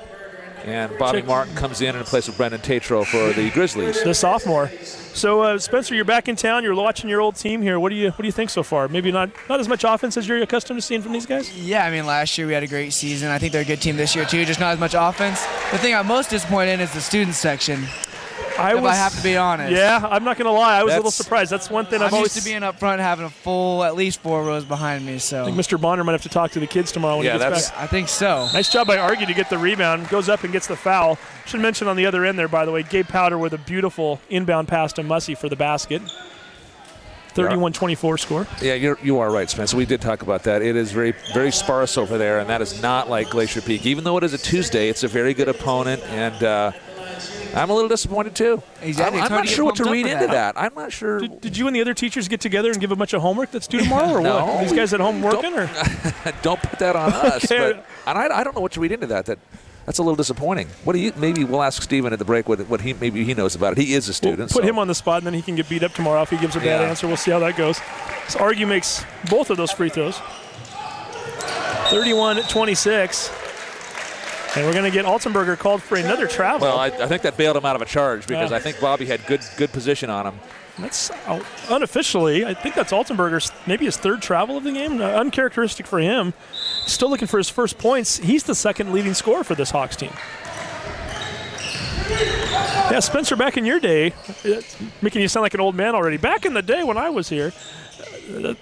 And Bobby Martin comes in place of Brendan Tatro for the Grizzlies. The sophomore. So Spencer, you're back in town. You're watching your old team here. What do you think so far? Maybe not as much offense as you're accustomed to seeing from these guys. Yeah, I mean, last year we had a great season. I think they're a good team this year too, just not as much offense. The thing I'm most disappointed in is the student section. if I have to be honest. Yeah, I'm not going to lie. I was a little That's- surprised. That's one thing I'm I've used to being up front, having a full, at least 4 rows behind me. So I think Mr. Bonner might have to talk to the kids tomorrow when he gets back. I think so. Nice job by Argy to get the rebound. Goes up and gets the foul. Should mention on the other end there, by the way, Gabe Powder with a beautiful inbound pass to Mussey for the basket. 31-24 score. Yeah, you are right, Spencer. We did talk about that. It is very, very sparse over there, and that is not like Glacier Peak. Even though it is a Tuesday, it's a very good opponent, and I'm a little disappointed too. Exactly. I'm not sure what to read into that. I'm not sure. Did you and the other teachers get together and give a bunch of homework that's due tomorrow, or No. what? Are these guys at home working, or? Don't put that on us. Okay. But, and I don't know what to read into that. That's a little disappointing. What do you? Maybe we'll ask Steven at the break what he knows about it. He is a student. We'll put him on the spot, and then he can get beat up tomorrow if he gives a bad answer. We'll see how that goes. So Argy makes both of those free throws. 31-26. And we're going to get Altenberger called for another travel. Well, I think that bailed him out of a charge because I think Bobby had good position on him. That's unofficially, I think that's Altenberger's maybe his 3rd travel of the game. Uncharacteristic for him. Still looking for his first points. He's the 2nd leading scorer for this Hawks team. Yeah, Spencer, back in your day, making you sound like an old man already. Back in the day when I was here, the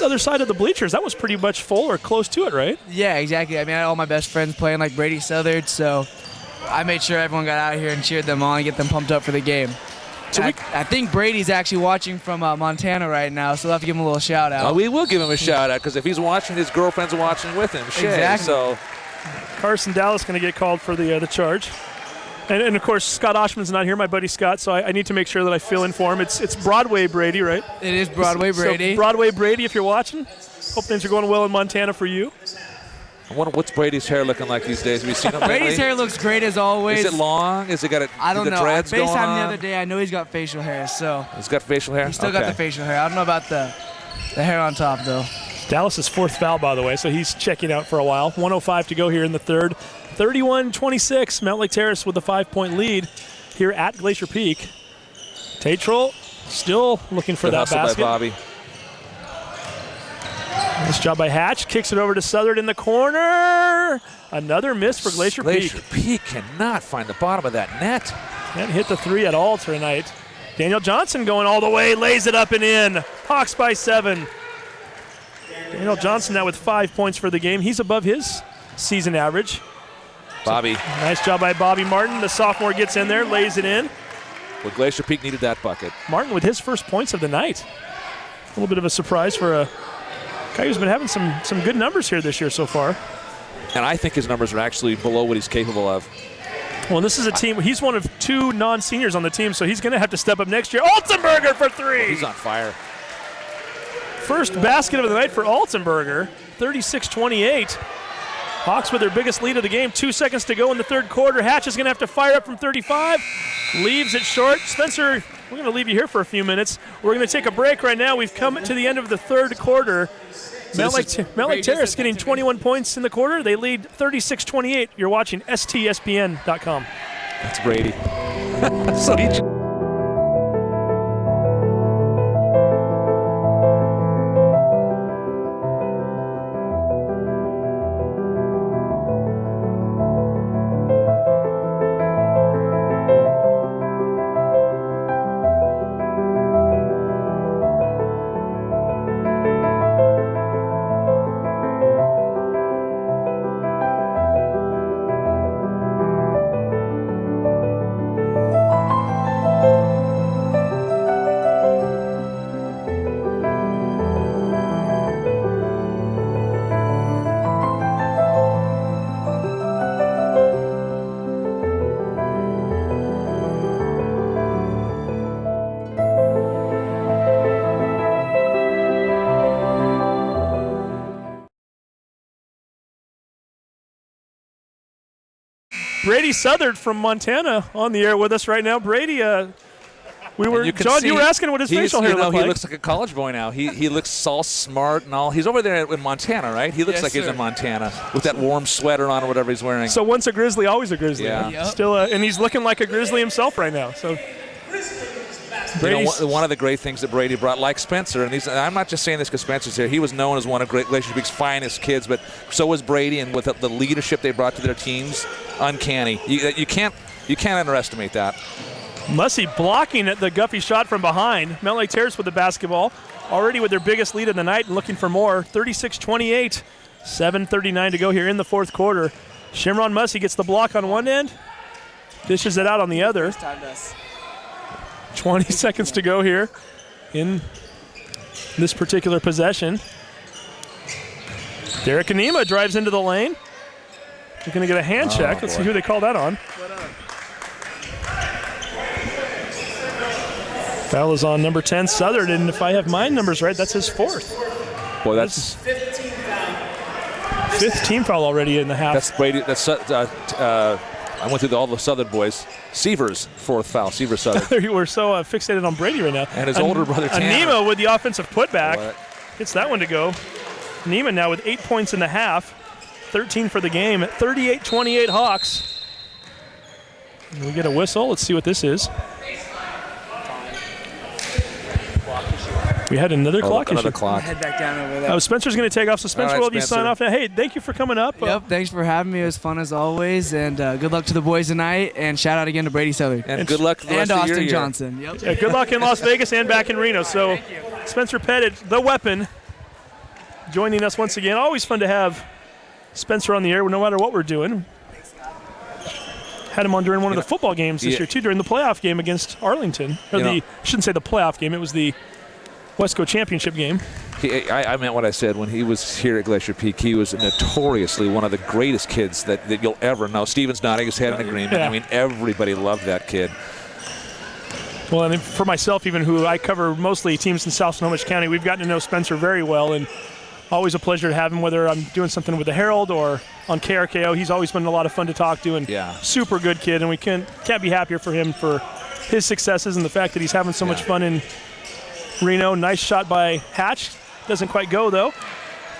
other side of the bleachers, that was pretty much full or close to it, right? Yeah, exactly. I mean, I had all my best friends playing like Brady Southard, so I made sure everyone got out here and cheered them on and get them pumped up for the game. So I think Brady's actually watching from Montana right now, so we'll have to give him a little shout out. We will give him a shout out because if he's watching, his girlfriend's watching with him. Shay, Exactly. So Carson Dallas going to get called for the charge. And of course, Scott Oshman's not here, my buddy Scott, so I need to make sure that I fill in for him. It's Broadway Brady, right? It is Broadway Brady. So Broadway Brady, if you're watching, hope things are going well in Montana for you. I wonder what's Brady's hair looking like these days. Have you seen him Brady's lately? hair looks great as always. Is it long? Is it got I don't the know. dreads I going FaceTimed on? the other day. I know he's got facial hair, so He's got facial hair? he's still got the facial hair. I don't know about the hair on top, though. Dallas's 4th foul, by the way, so he's checking out for a while. 1:05 to go here in the 3rd. 31-26, Mountlake Terrace with a 5-point lead here at Glacier Peak. Tatral still looking for Good that hustle basket. by Bobby. Nice job by Hatch. Kicks it over to Southard in the corner. Another miss for Glacier Peak. Glacier Peak cannot find the bottom of that net. Can't hit the 3 at all tonight. Daniel Johnson going all the way, lays it up and in. Hawks by 7. Daniel Johnson now with 5 points for the game. He's above his season average. Bobby. Nice job by Bobby Martin. The sophomore gets in there, lays it in. Well, Glacier Peak needed that bucket. Martin with his first points of the night. A little bit of a surprise for a guy who's been having some good numbers here this year so far. And I think his numbers are actually below what he's capable of. Well, this is a team. He's one of 2 non-seniors on the team, so he's going to have to step up next year. Altenberger for 3. He's on fire. First basket of the night for Altenberger. 36-28. Hawks with their biggest lead of the game. 2 seconds to go in the 3rd quarter. Hatch is going to have to fire up from 35. Leaves it short. Spencer, we're going to leave you here for a few minutes. We're going to take a break right now. We've come to the end of the 3rd quarter. Mountlake Terrace getting 21 points in the quarter. They lead 36-28. You're watching STSPN.com. That's Brady. So he Brady Southard from Montana on the air with us right now. Brady, John, you were asking what his facial hair looked like. He looks like a college boy now. He looks all smart and all. He's over there in Montana, right? He looks Yes, like he's sir. in Montana with that warm sweater on or whatever he's wearing. So once a Grizzly, always a Grizzly. Yeah. Huh? Yep. Still, and he's looking like a Grizzly himself right now. So One of the great things that Brady brought, like Spencer, and I'm not just saying this because Spencer's here. He was known as one of Glacier Peak's finest kids, but so was Brady, and with the leadership they brought to their teams, uncanny. You can't underestimate that. Mussey blocking the Guffey shot from behind. Mountlake Terrace with the basketball, already with their biggest lead of the night and looking for more. 36-28, 7:39 to go here in the fourth quarter. Shimron Mussey gets the block on one end, dishes it out on the other. 20 seconds to go here in this particular possession. Derek Anima drives into the lane. They're going to get a hand check. Let's see who they call that on. Foul is on number 10, Southern, and if I have my numbers right, that's his fourth. Boy, that's 5th team foul already in the half. That's Brady. That's I went through all the Southern boys. Seaver's fourth foul. Seaver Southern. You were so fixated on Brady right now. And his older brother Tanner. Anima with the offensive putback gets that one to go. Anima now with 8 points in the half, 13 for the game. 38-28 Hawks. And we get a whistle. Let's see what this is. We had another clock issue. Clock. Head back down over there. Spencer's going to take off. So Spencer, will have you sign off now. Hey, thank you for coming up. Yep, thanks for having me. It was fun as always, and good luck to the boys tonight. And shout out again to Brady Southern. And good luck to the rest and of your Austin year. Johnson. Yep. Yeah, good luck in Las Vegas and back in Reno. So Spencer Pettit, the weapon, joining us once again. Always fun to have Spencer on the air, no matter what we're doing. Had him on during one of the football games this year too, during the playoff game against Arlington. I shouldn't say the playoff game. It was the Westco Championship game. I meant what I said. When he was here at Glacier Peak, he was notoriously one of the greatest kids that you'll ever know. Steven's nodding his head in agreement. Yeah. I mean, everybody loved that kid. Well, and for myself, even who I cover mostly teams in South Snohomish County, we've gotten to know Spencer very well, and always a pleasure to have him, whether I'm doing something with the Herald or on KRKO. He's always been a lot of fun to talk to, and super good kid, and we can't be happier for him for his successes and the fact that he's having so much fun in Reno. Nice shot by Hatch. Doesn't quite go, though.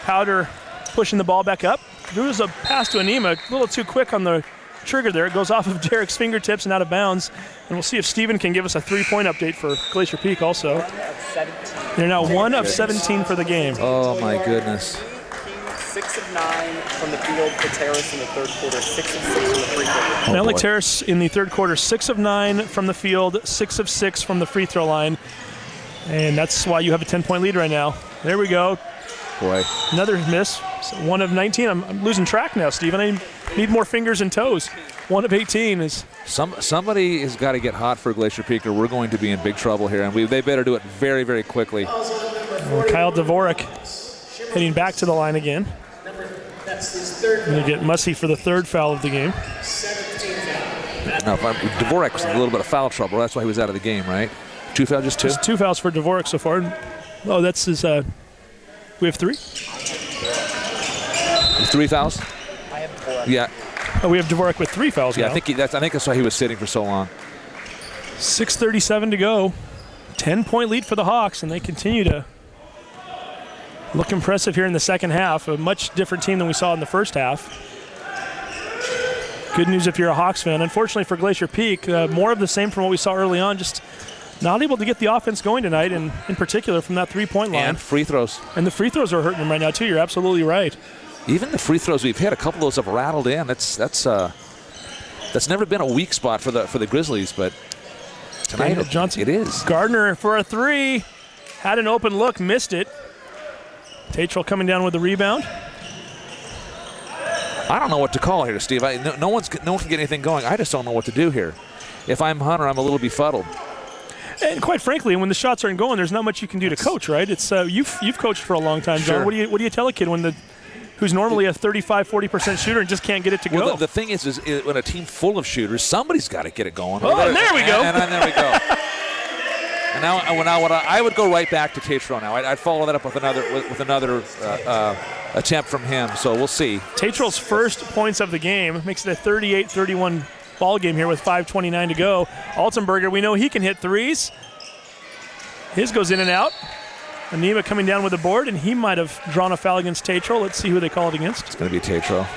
Powder pushing the ball back up. There was a pass to Anima, a little too quick on the trigger there. It goes off of Derek's fingertips and out of bounds. And we'll see if Steven can give us a three-point update for Glacier Peak also. They're now 1 of 17 for the game. Oh, my goodness. 6 of 9 from the field for Terrace in the third quarter, 6 of 6 from the free throw. Mountlake Terrace in the third quarter, 6 of 9 from the field, 6 of 6 from the free throw line. And that's why you have a 10-point lead right now. There we go. Boy. Another miss. So 1 of 19. I'm losing track now, Steven. I need more fingers and toes. 1 of 18 is... Somebody has got to get hot for Glacier Peak, or we're going to be in big trouble here. And they better do it very, very quickly. Kyle Dvorak heading back to the line again. Going to get Mussey for the third foul of the game. Now, Dvorak was in a little bit of foul trouble. That's why he was out of the game, right? 2 fouls, just 2? Just 2 fouls for Dvorak so far. Oh, that's his... we have 3? 3 fouls? I have 4. Yeah. Oh, we have Dvorak with 3 fouls now. I think that's why he was sitting for so long. 6:37 to go. 10-point lead for the Hawks, and they continue to look impressive here in the second half. A much different team than we saw in the first half. Good news if you're a Hawks fan. Unfortunately for Glacier Peak, more of the same from what we saw early on. Just not able to get the offense going tonight, and in particular from that three-point line. And free throws. And the free throws are hurting them right now, too. You're absolutely right. Even the free throws we've hit, a couple of those have rattled in. That's never been a weak spot for the Grizzlies, but tonight Johnson, it is. Gardner for a 3. Had an open look, missed it. Tatrell coming down with the rebound. I don't know what to call here, Steve. No one can get anything going. I just don't know what to do here. If I'm Hunter, I'm a little befuddled. And quite frankly, when the shots aren't going, there's not much you can do to coach, right? It's you've coached for a long time, John. Sure. What do you tell a kid who's normally a 35-40% shooter and just can't get it to go? Well, the thing is when a team full of shooters, somebody's got to get it going. Oh, and there we go. And there we go. And now I would go right back to Tatro now. I'd follow that up with another attempt from him. So we'll see. Tatrell's first points of the game makes it a 38-31 ball game here with 5:29 to go. Altenberger, we know he can hit threes. His goes in and out. Anima coming down with the board, and he might have drawn a foul against Tatrell. Let's see who they call it against. It's going to be Tatro.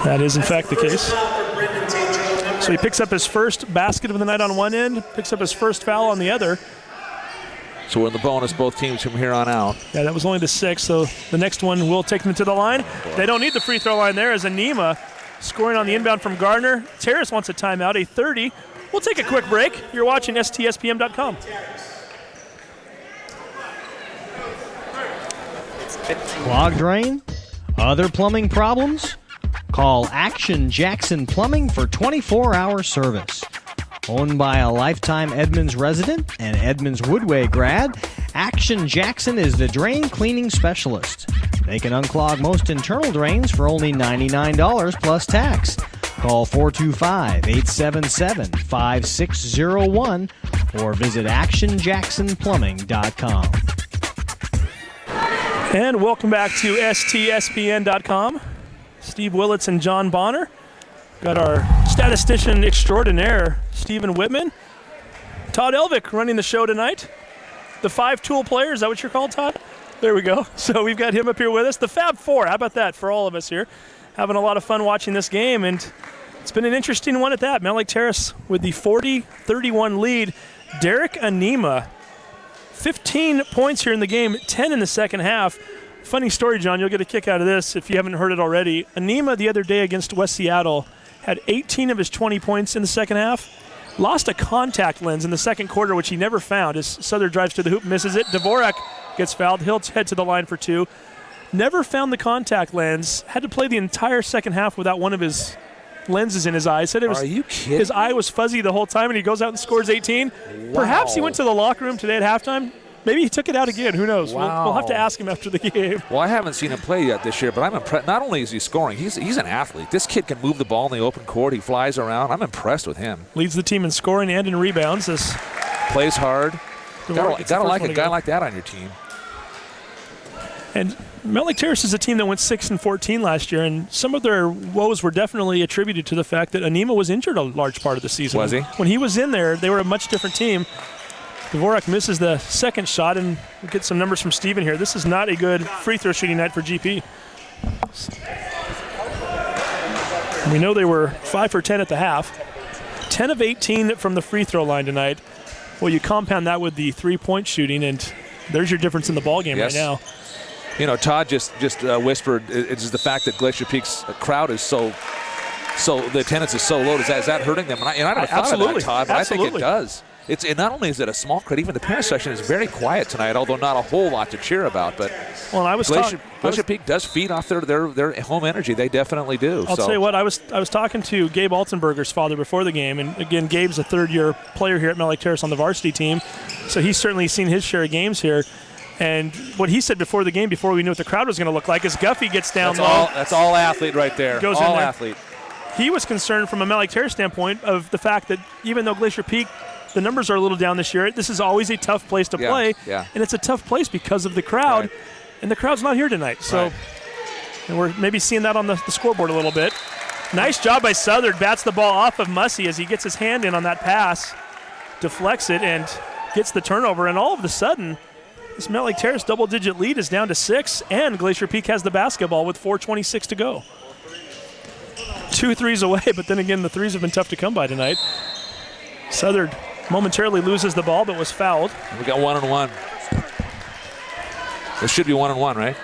That is, in fact, the case. So he picks up his first basket of the night on one end, picks up his first foul on the other. So we're in the bonus, both teams from here on out. Yeah, that was only the 6th, so the next one will take them to the line. They don't need the free throw line there as Anima scoring on the inbound from Gardner. Terrace wants a timeout, a 30. We'll take a quick break. You're watching STSPN.com. Clogged drain? Other plumbing problems? Call Action Jackson Plumbing for 24-hour service. Owned by a lifetime Edmonds resident and Edmonds Woodway grad, Action Jackson is the drain cleaning specialist. They can unclog most internal drains for only $99 plus tax. Call 425-877-5601 or visit actionjacksonplumbing.com. And welcome back to STSPN.com. Steve Willits and John Bonner. Got our statistician extraordinaire, Stephen Whitman. Todd Elvick running the show tonight. The 5 tool player, is that what you're called, Todd? There we go. So we've got him up here with us. The Fab Four, how about that for all of us here? Having a lot of fun watching this game, and it's been an interesting one at that. Mountlake Terrace with the 40-31 lead. Derek Anima, 15 points here in the game, 10 in the second half. Funny story, John, you'll get a kick out of this if you haven't heard it already. Anima the other day against West Seattle had 18 of his 20 points in the second half. Lost a contact lens in the second quarter, which he never found as Southern drives to the hoop, misses it. Dvorak gets fouled. He'll head to the line for 2. Never found the contact lens. Had to play the entire second half without one of his lenses in his eye. Said it was, Are you kidding? his eye was fuzzy the whole time, and he goes out and scores 18. Wow. Perhaps he went to the locker room today at halftime. Maybe he took it out again. Who knows? Wow. We'll have to ask him after the game. Well, I haven't seen him play yet this year, but I'm impressed. Not only is he scoring, he's an athlete. This kid can move the ball in the open court. He flies around. I'm impressed with him. Leads the team in scoring and in rebounds. As Plays hard. Dvorak gets the Gotta first like one a to guy go. like that on your team. And Mountlake Terrace is a team that went 6-14 last year, and some of their woes were definitely attributed to the fact that Anima was injured a large part of the season. Was he? When he was in there, they were a much different team. Dvorak misses the second shot, and we'll get some numbers from Steven here. This is not a good free throw shooting night for GP. We know they were 5 for 10 at the half. 10 of 18 from the free throw line tonight. Well, you compound that with the three-point shooting, and there's your difference in the ballgame Yes. right now. You know, Todd just whispered, it's the fact that Glacier Peak's crowd is so the attendance is so low. Is that hurting them? And I never thought of that, Todd, but I think it does. And not only is it a small crowd, even the parent section is very quiet tonight, although not a whole lot to cheer about. But Well, I was Glacier Peak does feed off their home energy. They definitely do. I'll tell you what, I was talking to Gabe Altenberger's father before the game, and again, Gabe's a third-year player here at Mountlake Terrace on the varsity team, so he's certainly seen his share of games here. And what he said before the game, before we knew what the crowd was going to look like, is Guffey gets down low. That's all athlete right there. Goes all in there. athlete. He was concerned from a Mountlake Terrace standpoint of the fact that even though Glacier Peak, the numbers are a little down this year, this is always a tough place to play, and it's a tough place because of the crowd, and the crowd's not here tonight. So and we're maybe seeing that on the scoreboard a little bit. Nice job by Southern. Bats the ball off of Mussey as he gets his hand in on that pass, deflects it, and gets the turnover. And all of a sudden, this Mountlake Terrace double-digit lead is down to 6, and Glacier Peak has the basketball with 4:26 to go. 2 threes away, but then again, the threes have been tough to come by tonight. Southern momentarily loses the ball, but was fouled. We got 1-1. It should be 1-1, right?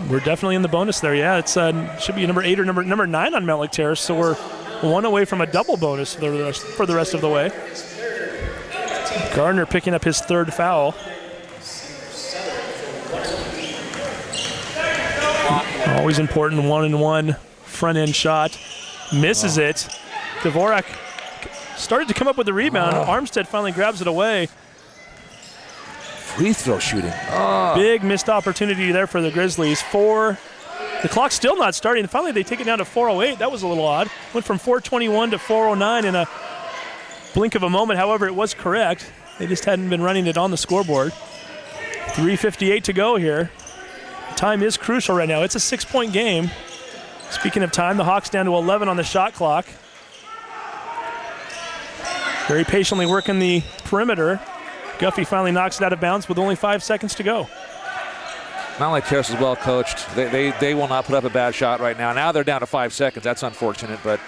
We're definitely in the bonus there. Yeah, it's should be number 8 or number 9 on Mountlake Terrace. So we're 1 away from a double bonus for the rest of the way. Gardner picking up his 3rd foul. Always important 1-1 front end shot. Misses it. Dvorak started to come up with the rebound. Armstead finally grabs it away. Free throw shooting. Big missed opportunity there for the Grizzlies. The clock's still not starting. Finally, they take it down to 4:08. That was a little odd. Went from 4:21 to 4:09 in a blink of a moment. However, it was correct. They just hadn't been running it on the scoreboard. 3:58 to go here. Time is crucial right now. It's a 6-point game. Speaking of time, the Hawks down to 11 on the shot clock. Very patiently working the perimeter. Guffey finally knocks it out of bounds with only 5 seconds to go. Mountlake Terrace is well coached. They will not put up a bad shot right now. Now they're down to 5 seconds. That's unfortunate, but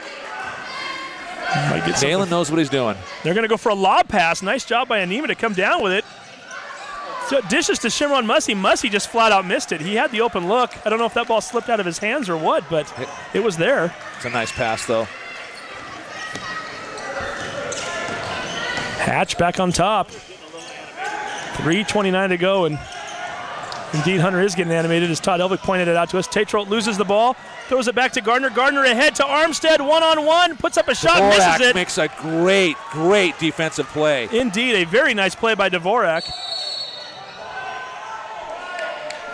Dalen knows what he's doing. They're going to go for a lob pass. Nice job by Anima to come down with it. So dishes to Shimron Mussey. Mussey just flat out missed it. He had the open look. I don't know if that ball slipped out of his hands or what, but it was there. It's a nice pass, though. Hatch back on top. 3:29 to go, and indeed Hunter is getting animated as Todd Elvick pointed it out to us. Tatro loses the ball, throws it back to Gardner. Gardner ahead to Armstead, one-on-one, puts up a shot, misses it. Makes a great defensive play. Indeed, a very nice play by Dvorak.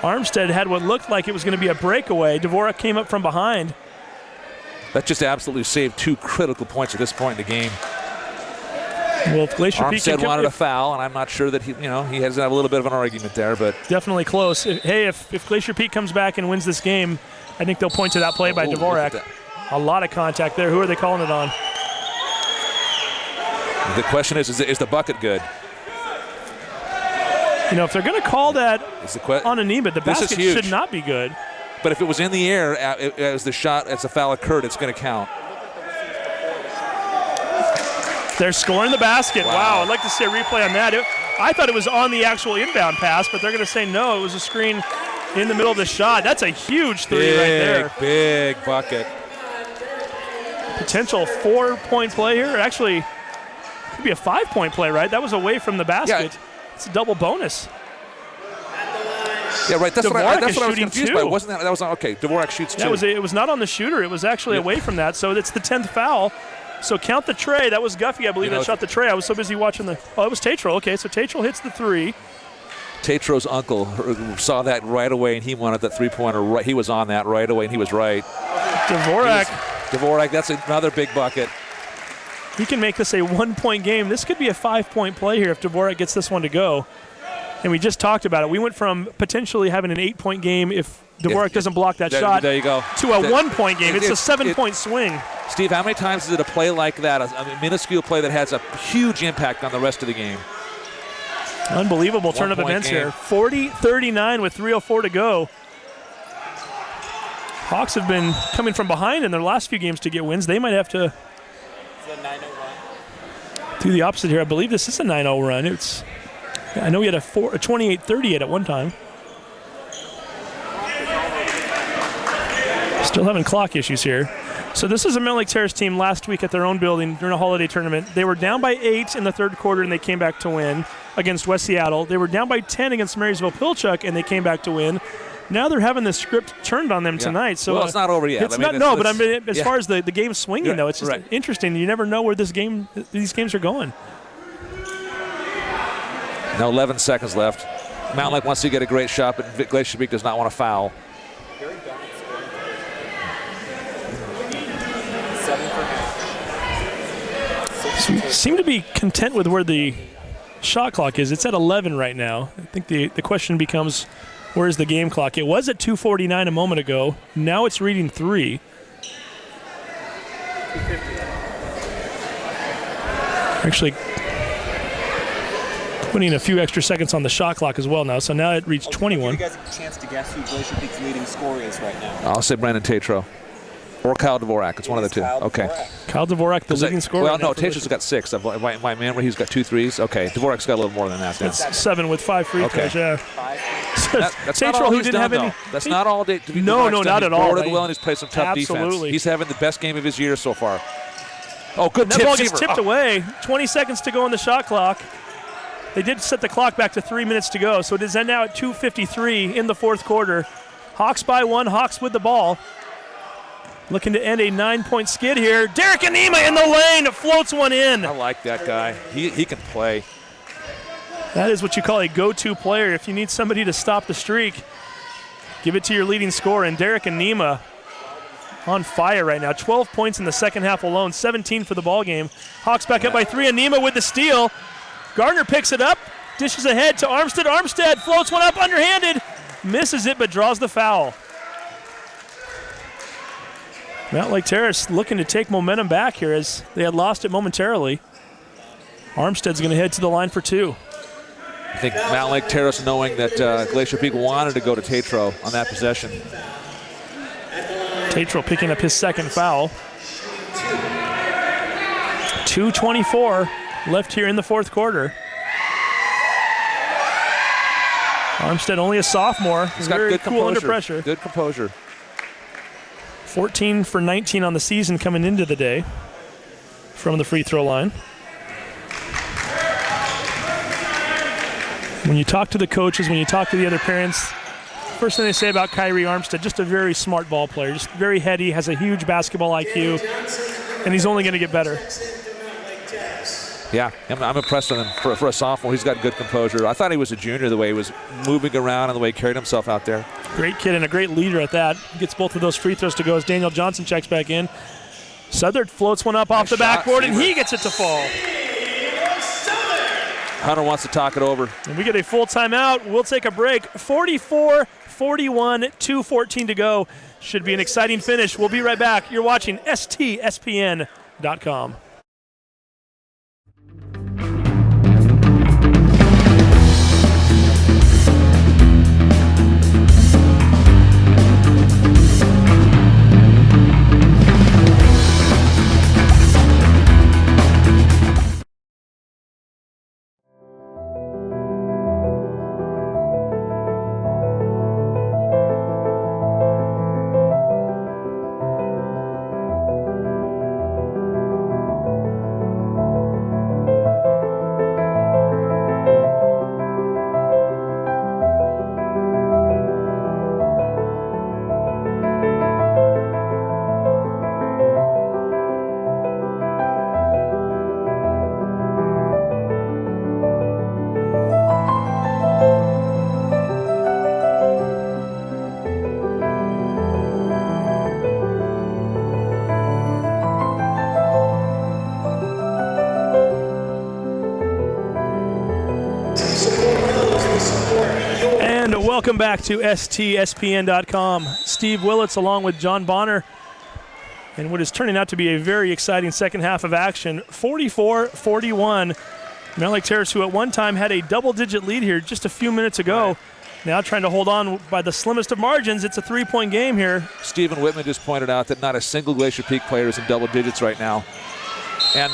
Armstead had what looked like it was going to be a breakaway. Dvorak came up from behind. That just absolutely saved 2 critical points at this point in the game. Well, if Glacier Peak Armstead wanted a foul, and I'm not sure that he has to have a little bit of an argument there, but definitely close. If Glacier Peak comes back and wins this game, I think they'll point to that play by Dvorak. A lot of contact there. Who are they calling it on? The question is the bucket good? If they're going to call that on Anima, the basket should not be good. But if it was in the air as the foul occurred, it's going to count. They're scoring the basket. Wow, I'd like to see a replay on that. I thought it was on the actual inbound pass, but they're going to say no, it was a screen in the middle of the shot. That's a huge three right there. Big bucket. Potential 4-point play here. Actually, could be a 5-point play, right? That was away from the basket. Yeah. It's a double bonus. Yeah, right. That's what I was confused by. Wasn't that was okay? Dvorak shoots 2. It was not on the shooter. It was actually away from that. So it's the 10th foul. So count the tray. That was Guffey, I believe, that shot the tray. I was so busy watching it was Tatro. Okay, so Tatro hits the 3. Tatro's uncle saw that right away, and he wanted that 3-pointer. Right, he was on that right away, and he was right. Dvorak, that's another big bucket. He can make this a 1-point game. This could be a 5-point play here if Dvorak gets this one to go. And we just talked about it. We went from potentially having an 8-point game if Dvorak doesn't block that shot there you go. to a 1-point game. It's a 7-point swing. Steve, how many times is it a play like that, a minuscule play that has a huge impact on the rest of the game? Unbelievable turn of events here. 40-39 with 3:04 to go. Hawks have been coming from behind in their last few games to get wins. They might have to do the opposite here. I believe this is a 9-0 run. I know we had a 28-38 at one time. Still having clock issues here. So this is a Mountlake Terrace team last week at their own building during a holiday tournament. They were down by 8 in the third quarter, and they came back to win against West Seattle. They were down by 10 against Marysville-Pilchuck, and they came back to win. Now they're having the script turned on them tonight. So it's not over yet. It's not. But I mean, as far as the game swinging, though, it's just interesting. You never know where these games are going. Now 11 seconds left. Mountlake wants to get a great shot, but Glacier Peak does not want to foul. Seem to be content with where the shot clock is. It's at 11 right now. I think the question becomes, where's the game clock? It was at 2:49 a moment ago. Now it's reading 3. Actually putting a few extra seconds on the shot clock as well now. So now it reads 21. Give you guys a chance to guess who Glacier Peak's leading scorer is right now. I'll say Brandon Tatro. Or Kyle Dvorak. It's one of the two. Okay. Kyle Dvorak, the leading scorer. Well, no, Tatro's got 6. My memory, he's got 2 threes. Okay, Dvorak's got a little more than that. It's 7 with 5 free throws, yeah. That's not all he's done, though. That's not all. No, not at all. He's well, and he's played some tough defense. He's having the best game of his year so far. Oh, good tip. That ball gets tipped away. 20 seconds to go on the shot clock. They did set the clock back to 3 minutes to go, so it is now at 2:53 in the fourth quarter. Hawks by 1. Hawks with the ball. Looking to end a 9-point skid here. Derek Anima in the lane, floats one in. I like that guy. He can play. That is what you call a go-to player. If you need somebody to stop the streak, give it to your leading scorer. And Derek Anima on fire right now. 12 points in the second half alone, 17 for the ball game. Hawks back up by 3. Anima with the steal. Gardner picks it up, dishes ahead to Armstead. Armstead floats one up underhanded, misses it but draws the foul. Mountlake Terrace looking to take momentum back here as they had lost it momentarily. Armstead's going to head to the line for 2. I think Mountlake Terrace, knowing that Glacier Peak wanted to go to Tatro on that possession. Tatro picking up his second foul. 2:24 left here in the fourth quarter. Armstead only a sophomore. He's got good composure. Cool under pressure. Good composure. 14 for 19 on the season coming into the day from the free throw line. When you talk to the coaches, when you talk to the other parents, first thing they say about Kyrie Armstead, just a very smart ball player, just very heady, has a huge basketball IQ, and he's only going to get better. Yeah, I'm impressed with him. For a sophomore, he's got good composure. I thought he was a junior the way he was moving around and the way he carried himself out there. Great kid and a great leader at that. Gets both of those free throws to go as Daniel Johnson checks back in. Southard floats one up off the backboard, and he gets it to fall. Hunter wants to talk it over. And we get a full timeout. We'll take a break. 44-41, 2:14 to go. Should be an exciting finish. We'll be right back. You're watching STSPN.com. Welcome back to STSPN.com. Steve Willits along with John Bonner. And what is turning out to be a very exciting second half of action. 44-41. Mountlake Terrace, who at one time had a double-digit lead here just a few minutes ago, now trying to hold on by the slimmest of margins. It's a three-point game here. Stephen Whitman just pointed out that not a single Glacier Peak player is in double digits right now. And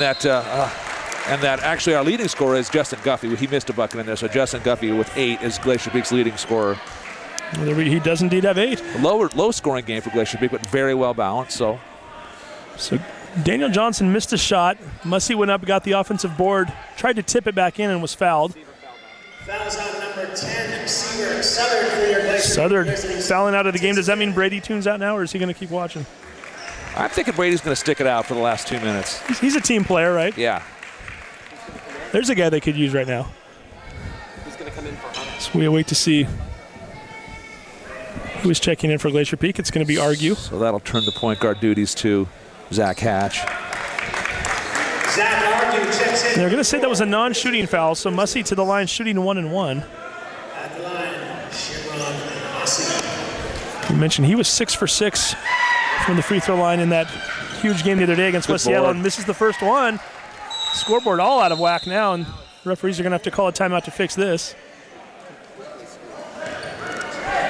that actually our leading scorer is Justin Guffey. He missed a bucket in there, so Justin Guffey with 8 is Glacier Peak's leading scorer. He does indeed have 8. Low scoring game for Glacier Peak, but very well balanced. So Daniel Johnson missed a shot. Mussey went up, got the offensive board, tried to tip it back in, and was fouled. Fouls on number 10, Seaver Southard for your Glacier. Southard fouling out of the game. Does that mean Brady tunes out now, or is he going to keep watching? I'm thinking Brady's going to stick it out for the last 2 minutes. He's a team player, right? Yeah. There's a guy they could use right now. Who's going to come in for Hunter? So we wait to see who is checking in for Glacier Peak. It's going to be Argue. So that'll turn the point guard duties to Zach Hatch. Zach Argue checks in. They're going to say that was a non-shooting foul, so Mussey to the line shooting 1-1. At the line, Sharon Mussey. You mentioned he was 6 for 6 from the free throw line in that huge game the other day against West Seattle, and misses the first one. Scoreboard all out of whack now, and referees are going to have to call a timeout to fix this.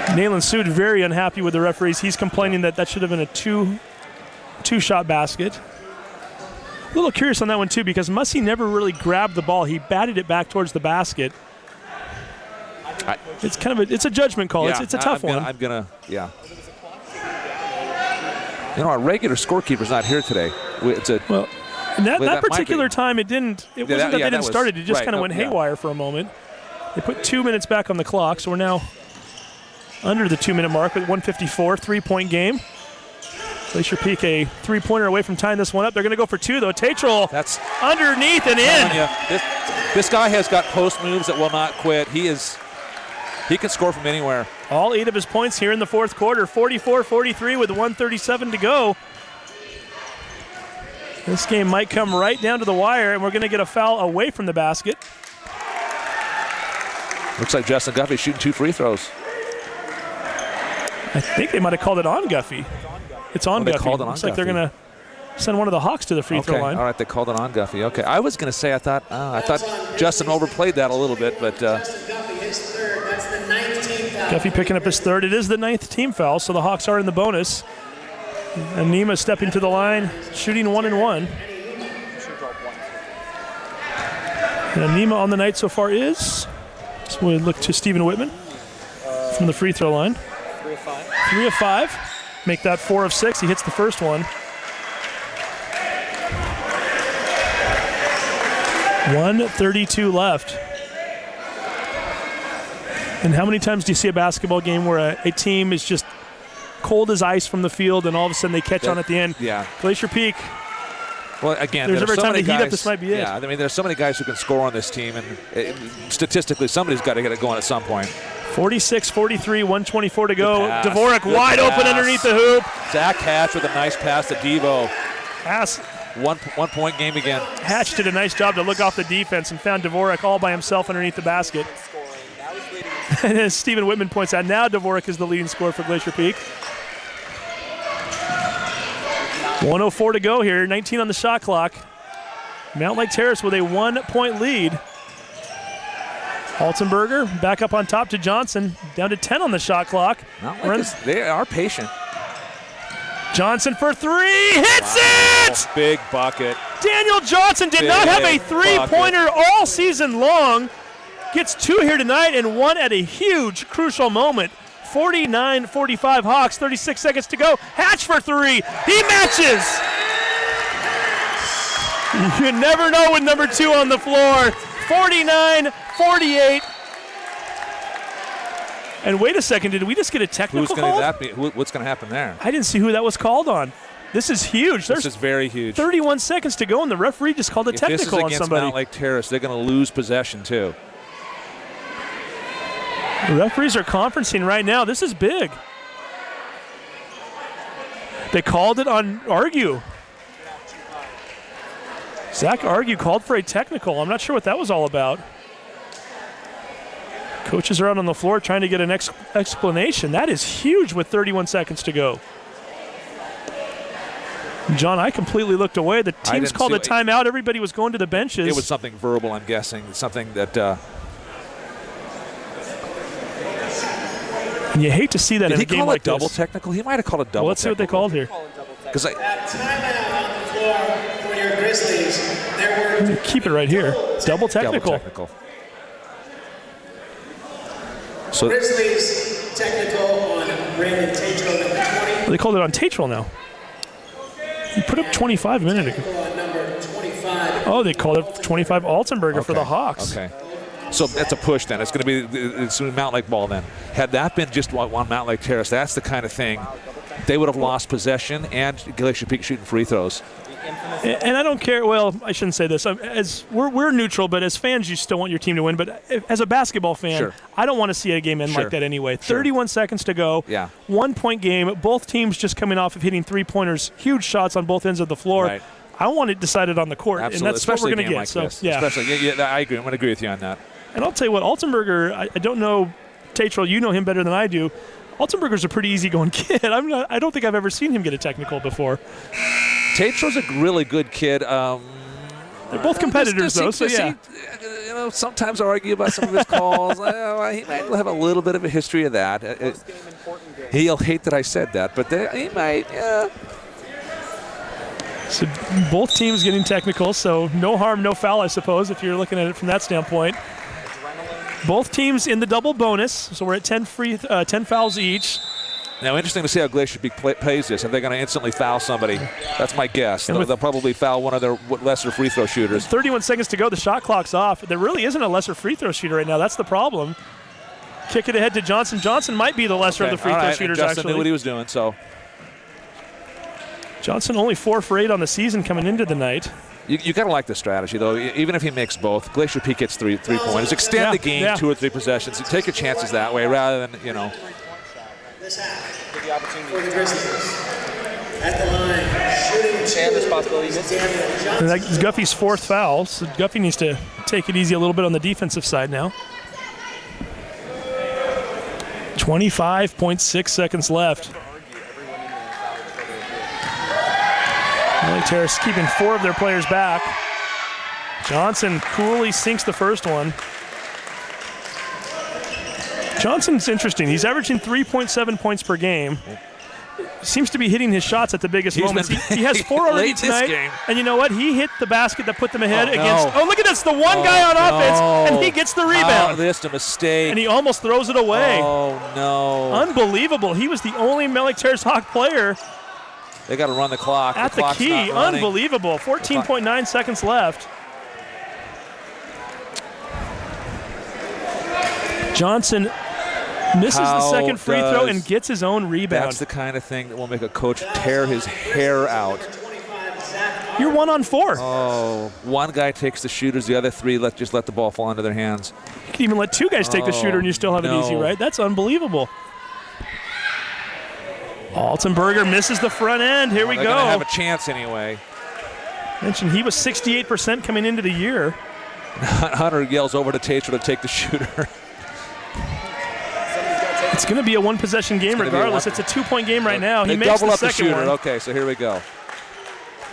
Nayland Sood very unhappy with the referees. He's complaining that should have been a two-shot basket. A little curious on that one too, because Mussey never really grabbed the ball. He batted it back towards the basket. It's kind of a judgment call. Yeah, it's a tough one. Yeah. You know, our regular scorekeeper's not here today. That particular time, it wasn't that they didn't start it. It just kind of went haywire for a moment. They put 2 minutes back on the clock, so we're now under the 2-minute mark with 1:54, 3-point game. Glacier Peak a three-pointer away from tying this one up. They're going to go for 2, though. Tatrell underneath and in. This guy has got post moves that will not quit. He can score from anywhere. All 8 of his points here in the fourth quarter. 44-43 with 1:37 to go. This game might come right down to the wire, and we're going to get a foul away from the basket. Looks like Justin Guffey shooting 2 free throws. I think they might have called it on Guffey. It's on Guffey. Looks like they're going to send one of the Hawks to the free throw line. All right, they called it on Guffey. Okay, I was going to say I thought Justin overplayed that a little bit, but Justin Guffey, his third. That's the 9th team foul. Guffey picking up his third. It is the 9th team foul, so the Hawks are in the bonus. And Nima stepping to the line, shooting 1-1. And Nima on the night so far is, so we look to Stephen Whitman from the free throw line. 3 of 5. 3 of 5. make that 4 of 6. He hits the first one. 1:32 left. And how many times do you see a basketball game where a team is just cold as ice from the field and all of a sudden they catch on at the end? Yeah. Glacier Peak. Well, again, There's there's every so time many they heat guys, up, this might be it. Yeah, I mean, there's so many guys who can score on this team, and statistically, somebody's got to get it going at some point. 46-43, 124 to go. Pass. Dvorak Good wide pass. open underneath the hoop. Zach Hatch with a nice pass to Devo. Pass. 1 point game again. Hatch did a nice job to look off the defense and found Dvorak all by himself underneath the basket. And as Stephen Whitman points out, now Dvorak is the leading scorer for Glacier Peak. 1:04 to go here, 19 on the shot clock. Mountlake Terrace with a 1-point lead. Altenberger back up on top to Johnson, down to 10 on the shot clock. They are patient. Johnson for 3, hits it! Big bucket. Daniel Johnson did not have a three-pointer all season long. Gets 2 here tonight and 1 at a huge, crucial moment. 49-45 Hawks, 36 seconds to go. Hatch for 3, he matches! You never know with number 2 on the floor. 49-48. And wait a second, did we just get a technical call? What's going to happen there? I didn't see who that was called on. This is huge. This is very huge. 31 seconds to go, and the referee just called a technical on somebody. If this is against Mountlake Terrace, they're going to lose possession too. The referees are conferencing right now. This is big. They called it on Argue. Zach Argue called for a technical. I'm not sure what that was all about. Coaches are out on the floor trying to get an explanation. That is huge with 31 seconds to go. John, I completely looked away. The teams called a timeout. Everybody was going to the benches. It was something verbal, I'm guessing. Something that... And you hate to see that in a game like this. Did he call a double technical? He might have called a double technical. Well, let's see what they called here. Because Timeout on the floor for your Grizzlies. There were keep it right here. Double technical. Double technical. So Grizzlies technical on Brandon Tatro, number 20. They called it on Tatro now. He put up 25 a minute ago. On number 25. Oh, they called it 25 Altenberger for the Hawks. Okay. So that's a push then. It's going to be Mountlake ball then. Had that been just one Mountlake Terrace, that's the kind of thing. They would have lost possession and Glacier Peak shooting free throws. And I don't care. Well, I shouldn't say this. As we're neutral, but as fans, you still want your team to win. But as a basketball fan, I don't want to see a game end like that anyway. 31 seconds to go. Yeah. 1-point game. Both teams just coming off of hitting three-pointers. Huge shots on both ends of the floor. Right. I want it decided on the court, Absolutely. and that's Especially what we're going to get. Like so this. yeah. Especially, yeah, I agree. I'm going to agree with you on that. And I'll tell you what, Altenberger, I don't know, Tatro, you know him better than I do. Altenberger's a pretty easygoing kid. I don't think I've ever seen him get a technical before. Tatro's a really good kid. They're both competitors, though, so yeah. Sometimes I argue about some of his calls. He might have a little bit of a history of that. He'll hate that I said that, but he might, yeah. So both teams getting technical, so no harm, no foul, I suppose, if you're looking at it from that standpoint. Both teams in the double bonus, so we're at 10 fouls each. Now, interesting to see how Glacier Peak plays this. Are they going to instantly foul somebody? That's my guess. They'll probably foul one of their lesser free throw shooters. 31 seconds to go. The shot clock's off. There really isn't a lesser free throw shooter right now. That's the problem. Kick it ahead to Johnson. Johnson might be the lesser of the free throw shooters, Justin actually. knew what he was doing, so. Johnson only 4 for 8 on the season coming into the night. You got to like the strategy, though. Even if he makes both, Glacier Peak gets three pointers. Extend the game 2 or 3 possessions. You take your chances that way rather than, This half for the Grizzlies. At the line, shooting Chandler's possibility. And that's Guffey's 4th foul, so Guffey needs to take it easy a little bit on the defensive side now. 25.6 seconds left. Mountlake Terrace keeping 4 of their players back. Johnson coolly sinks the first one. Johnson's interesting. He's averaging 3.7 points per game. seems to be hitting his shots at the biggest He's moments. been He has 4 already late this tonight. game. And you know what? He hit the basket that put them ahead Oh, against. no. Oh, look at this. The one guy on offense, and he gets the rebound. This a mistake. And he almost throws it away. Oh, no. Unbelievable. He was the only Mountlake Terrace Hawk player They got to run the clock. at the clock's key. not running. Unbelievable. 14.9 seconds left. Johnson misses the second free throw and gets his own rebound. That's the kind of thing that will make a coach tear his hair out. You're 1 on 4. Oh, one guy takes the shooters, the other 3 just let the ball fall into their hands. You can even let 2 guys take the shooter and you still have it easy, right? That's unbelievable. Altenberger misses the front end. Here we They're go. gonna have a chance anyway. Mentioned he was 68% coming into the year. Hunter yells over to Tater to take the shooter. It's going to be a one-possession game regardless. It's a 2-point game right now. He They makes double the up the second shooter. one. Okay, so here we go.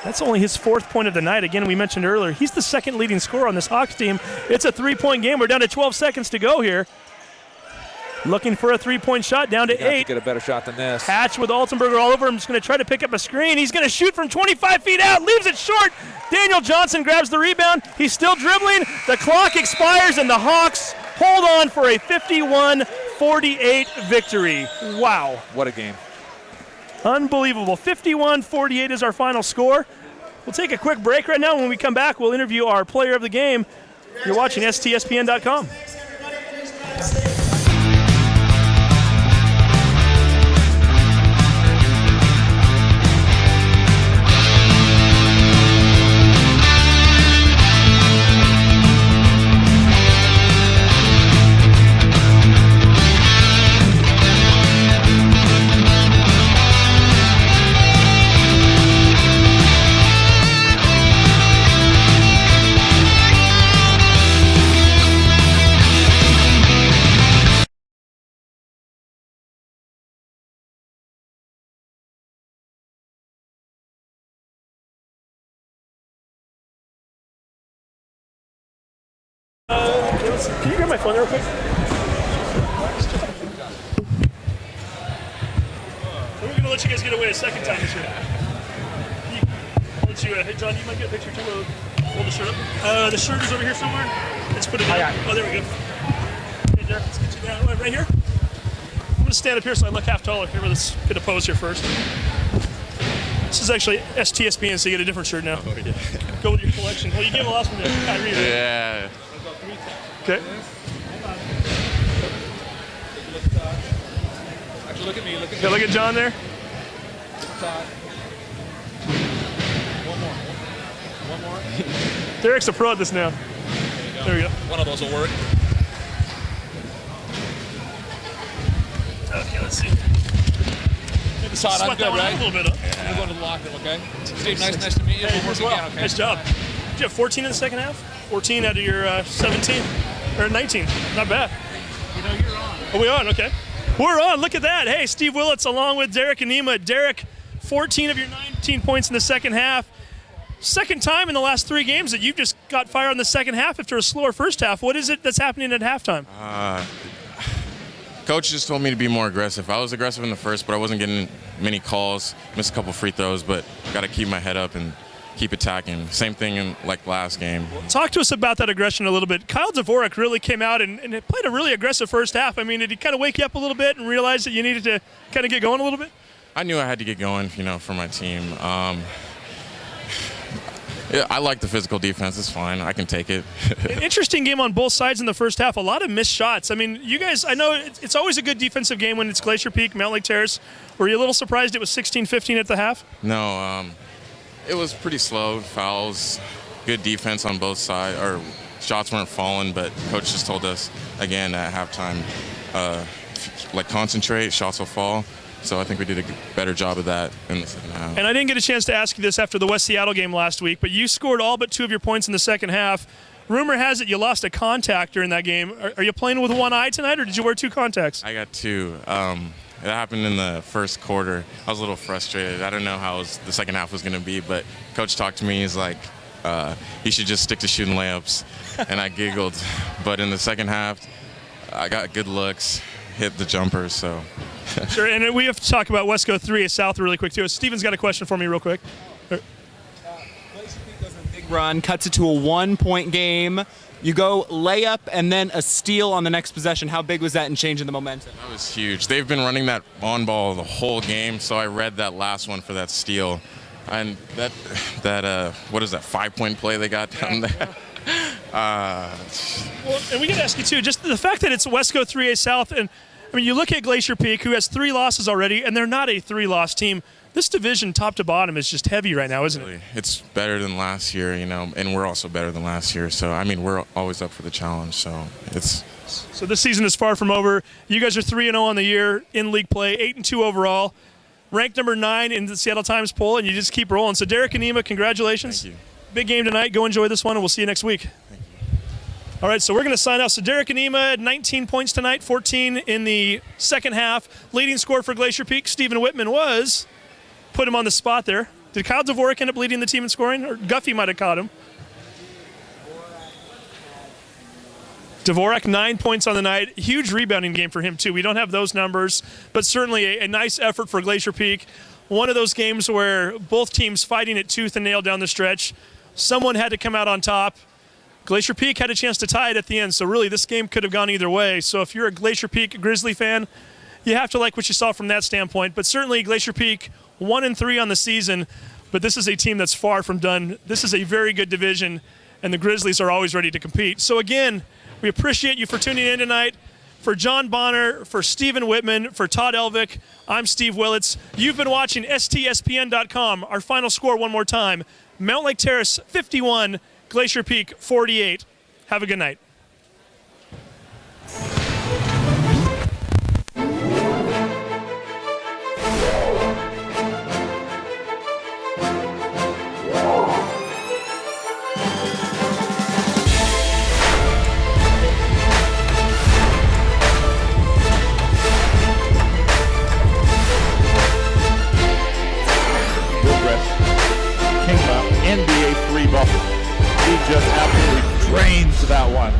That's only his 4th point of the night. Again, we mentioned earlier, he's the second leading scorer on this Hawks team. It's a 3-point game. We're down to 12 seconds to go here. Looking for a 3-point shot, down to 8. Get a better shot than this. Hatch with Altenberger all over him. Just going to try to pick up a screen. He's going to shoot from 25 feet out. Leaves it short. Daniel Johnson grabs the rebound. He's still dribbling. The clock expires, and the Hawks hold on for a 51-48 victory. Wow. What a game. Unbelievable. 51-48 is our final score. We'll take a quick break right now. When we come back, we'll interview our player of the game. You're watching STSPN.com. Can you grab my phone real quick? We're going to let you guys get away a second time this year. Hey, John, you might get a picture too. Hold the shirt up. The shirt is over here somewhere. Let's put it down. Oh, there we go. Hey, Derek, let's get you down. Right here. I'm going to stand up here so I look half taller. Here, let's get a pose here first. This is actually STSPN, so you get a different shirt now. Oh, yeah. Go with your collection. Well, you gave the last one to Kyrie. Right? Yeah. Okay. Actually, look at me. Yeah, look at John there. One more. Derek's a pro at this now. There we go. One of those will work. Okay, let's see. Todd, I'm Sweat that good, one out right? a little bit. I'm going to the locker, okay? Steve, nice to meet you. Hey, We'll work well. again, okay? Nice job. Did you have 14 in the second half? 14 out of your 17. Or 19. Not bad. You know, you're on. Are we on? Okay. We're on. Look at that. Hey, Steve Willits along with Derek Anima. Derek, 14 of your 19 points in the second half. Second time in the last 3 games that you've just got fire in the second half after a slower first half. What is it that's happening at halftime? Coach just told me to be more aggressive. I was aggressive in the first, but I wasn't getting many calls. Missed a couple free throws, but got to keep my head up and keep attacking. Same thing in like last game. Talk to us about that aggression a little bit. Kyle Dvorak really came out and played a really aggressive first half. I mean, did he kind of wake you up a little bit and realize that you needed to kind of get going a little bit? I knew I had to get going, for my team. Yeah, I like the physical defense. It's fine. I can take it. An interesting game on both sides in the first half. A lot of missed shots. I mean, you guys, I know it's always a good defensive game when it's Glacier Peak, Mountlake Terrace. Were you a little surprised it was 16-15 at the half? No, it was pretty slow. Fouls, good defense on both sides. Or shots weren't falling, but coach just told us again at halftime, concentrate. Shots will fall. So I think we did a better job of that in the second half. And I didn't get a chance to ask you this after the West Seattle game last week, but you scored all but 2 of your points in the second half. Rumor has it you lost a contact during that game. Are you playing with one eye tonight, or did you wear 2 contacts? I got 2. It happened in the first quarter. I was a little frustrated. I don't know how the second half was going to be, but coach talked to me. He's like, you should just stick to shooting layups. And I giggled. But in the second half, I got good looks. hit the jumpers. So Sure, and we have to talk about Wesco 3A South really quick, too. Steven's got a question for me real quick. Glacier Peak goes on a big run, cuts it to a 1-point game. You go layup and then a steal on the next possession. How big was that in changing the momentum? that was huge. They've been running that on ball the whole game, so I read that last one for that steal. And that what is that, 5-point play they got down there? Well, and we got to ask you, too, just the fact that it's Wesco 3A South, and I mean, you look at Glacier Peak, who has 3 losses already, and they're not a 3-loss team. This division, top to bottom, is just heavy right now, isn't it? It's better than last year, and we're also better than last year. So, I mean, we're always up for the challenge. So, So this season is far from over. You guys are 3-0 on the year in league play, 8-2 overall, ranked number 9 in the Seattle Times poll, and you just keep rolling. So, Derek and Ema, congratulations. Thank you. Big game tonight. Go enjoy this one, and we'll see you next week. All right, so we're going to sign off. So Derek and Ema had 19 points tonight, 14 in the second half. Leading scorer for Glacier Peak, Stephen Whitman, was, put him on the spot there. Did Kyle Dvorak end up leading the team in scoring? Or Guffey might have caught him. Dvorak, 9 points on the night. Huge rebounding game for him, too. We don't have those numbers, but certainly a nice effort for Glacier Peak. One of those games where both teams fighting it tooth and nail down the stretch. Someone had to come out on top. Glacier Peak had a chance to tie it at the end, so really this game could have gone either way. So if you're a Glacier Peak Grizzly fan, you have to like what you saw from that standpoint. But certainly Glacier Peak 1-3 on the season, but this is a team that's far from done. This is a very good division, and the Grizzlies are always ready to compete. So again, we appreciate you for tuning in tonight. For John Bonner, for Stephen Whitman, for Todd Elvick, I'm Steve Willits. You've been watching STSPN.com. Our final score one more time. Mountlake Terrace 51, Glacier Peak 48. Have a good night. NBA 3 ball. He just absolutely drains that one.